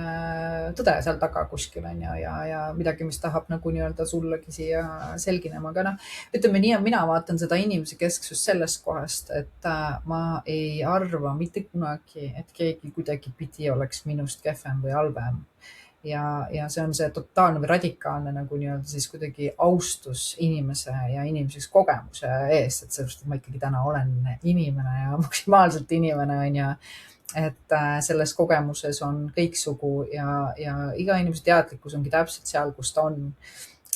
tõde seal taga kuskil ja midagi, mis tahab nagu nii-öelda sullegi siia selginema, aga ütleme nii, mina vaatan seda inimese kesksust sellest kohast, et ma ei arva mitte kunagi, et keegi kuidagi pidi oleks minust kehvem või halvem. Ja see on see totaalne või radikaalne nagu nii-öelda siis kuidagi austus inimese ja inimeseks kogemuse eest, et sellest, et ma ikkagi täna olen inimene ja maksimaalselt inimene on ja et selles kogemuses on kõiksugu ja iga inimese teadlikkus ongi täpselt seal, kus ta on.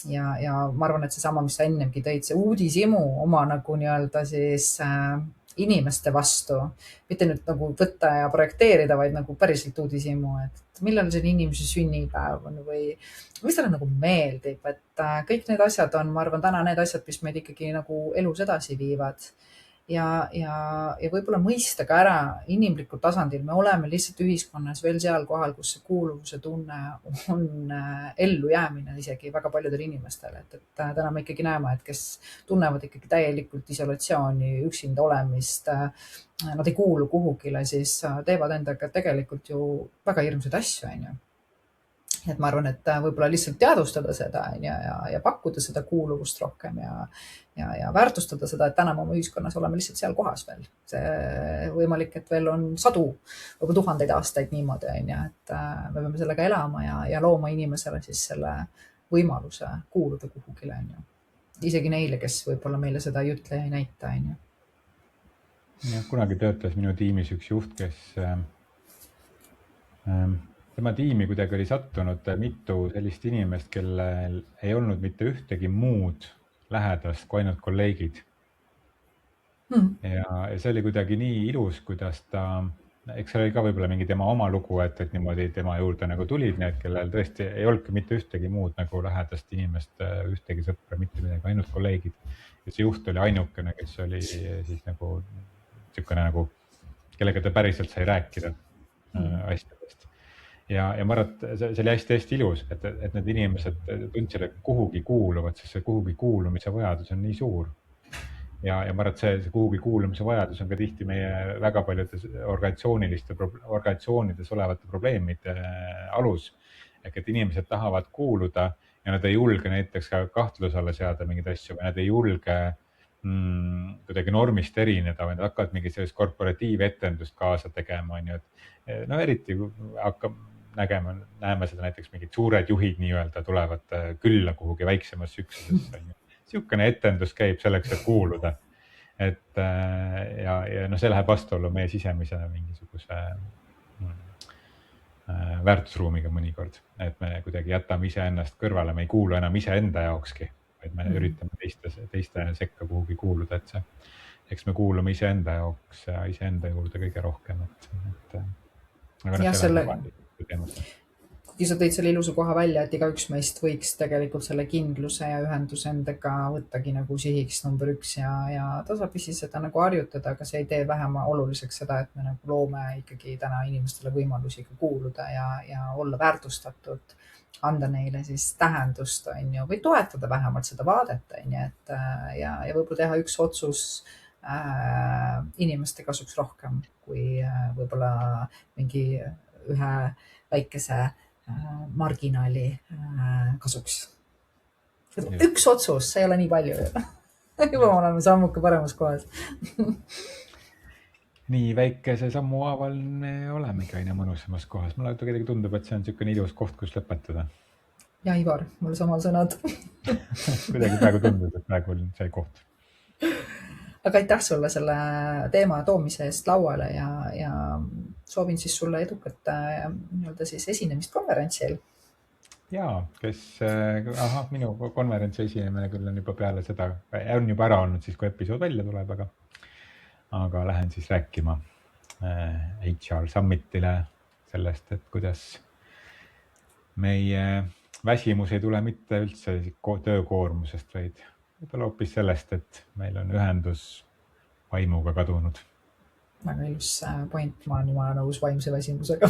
Ja ma arvan, et seesama, mis sa ennemgi tõid, see uudishimu oma nagu nii-öelda siis inimeste vastu, mitte nüüd nagu võtta ja projekteerida, vaid nagu päriselt uudishimu, et millal see inimese sünnipäev on või mis talle nagu meeldib, et kõik need asjad on, ma arvan, täna need asjad, mis meid ikkagi nagu elus edasi viivad. ja võib-olla mõista ka ära inimlikul tasandil. Me oleme lihtsalt ühiskonnas veel seal kohal, kus see kuuluvuse tunne on ellujäämine isegi väga paljudel inimestel. Et täna me ikkagi näeme, et kes tunnevad ikkagi täielikult isolatsiooni, üksinda olemist, nad ei kuulu kuhugile, siis teevad endaga tegelikult ju väga hirmsaid asju, on ju. Et ma arvan, et võib-olla lihtsalt teadvustada seda ja pakkuda seda kuuluvust rohkem ja väärtustada seda, et täna me oma ühiskonnas oleme lihtsalt seal kohas veel. See võimalik, et veel on sadu, võib-olla tuhandeid aastaid niimoodi, on ju, et me peame sellega elama ja looma inimesele siis selle võimaluse kuuluda kuhugile, on ju. Isegi neile, kes võib-olla meile seda ei ütle ja ei näita, on ju. Ja, kunagi töötas minu tiimis üks juht, kes tema tiimi kuidagi oli sattunud mitu sellist inimest, kellel ei olnud mitte ühtegi muud lähedast kui ainult kolleegid. Ja see oli kuidagi nii ilus, kuidas eks see oli ka võib-olla mingi tema oma lugu, et niimoodi tema juurde nagu tulid need, kellel tõesti ei olnudki mitte ühtegi muud nagu lähedast inimest, ühtegi sõpra, mitte midagi, ainult kolleegid. Ja see juht oli ainukene, kes oli siis nagu niisugune nagu, kellega ta päriselt sai rääkida asjadest. Ja ma arvan, et see oli hästi ilus, et need inimesed tundsid, et kuhugi kuuluvad, sest see kuhugi kuulumise vajadus on nii suur. Ja ma arvan, et see kuhugi kuulumise vajadus on ka tihti meie väga paljudes organisatsioonides olevate probleemide alus. Et inimesed tahavad kuuluda ja nad ei julge näiteks ka kahtluse alla seada mingeid asju või nad ei julge kuidagi normist erineda või nad hakkavad mingi sellist korporatiivetendust kaasa tegema. No eriti näeme seda näiteks mingid suured juhid nii-öelda tulevad külla kuhugi väiksemasse üksusesse. Siukene etendus käib selleks, et kuuluda. Ja see läheb vastuollu meie sisemise mingisuguse väärtusruumiga mõnikord. Et me kuidagi jätame iseennast kõrvale, me ei kuulu enam iseenda jaokski, vaid me üritame teiste sekka kuhugi kuuluda. Eks me kuulume iseenda jaoks ja iseenda juurde kõige rohkem. Kuigi sa tõid selle ilusa koha välja, et igaüks meist võiks tegelikult selle kindluse ja ühenduse endaga võttagi nagu sihiks number 1 ja tasapisi seda nagu harjutada, aga see ei tee vähem oluliseks seda, et me nagu loome ikkagi täna inimestele võimalusi kuuluda ja olla väärtustatud, anda neile siis tähendust, on ju, või toetada vähemalt seda vaadet, on ju, ja võib-olla teha üks otsus inimeste kasuks rohkem kui võib-olla mingi ühe väikese marginaali kasuks. Üks otsus, see ei ole nii palju. Juba oleme sammuke paremas kohas. Nii väikese sammu haaval me olemegi aina mõnusamas kohas. Mulle tegelikult tundub, et see on niisugune ilus koht, kus lõpetada. Ja Ivar, mul samad sõnad. Kuidagi praegu tundub, et praegu on see koht. Aga aitäh sulle selle teema toomise eest lauale ja soovin siis sulle edukat siis esinemist konverentsil. Jaa, minu konverentsi esinemine küll on juba peale seda, on juba ära olnud siis, kui episood välja tuleb, aga lähen siis rääkima HR Summitile sellest, et kuidas meie väsimus ei tule mitte üldse töökoormusest, vaid võib-olla hoopis sellest, et meil on ühendus vaimuga kadunud. Väga ilus point, ma olen jumala nõus vaimse väsimusega.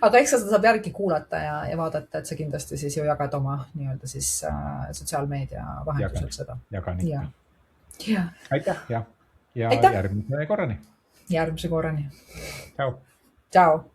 Aga eks seda saab järgi kuulata ja vaadata, et sa kindlasti siis ju jagad oma nii-öelda siis sotsiaalmeedia vahendusel seda. Jagan ikka. Ja. Aitäh ja Aitäh. Järgmise korrani. Järgmise korrani. Ciao. Ciao.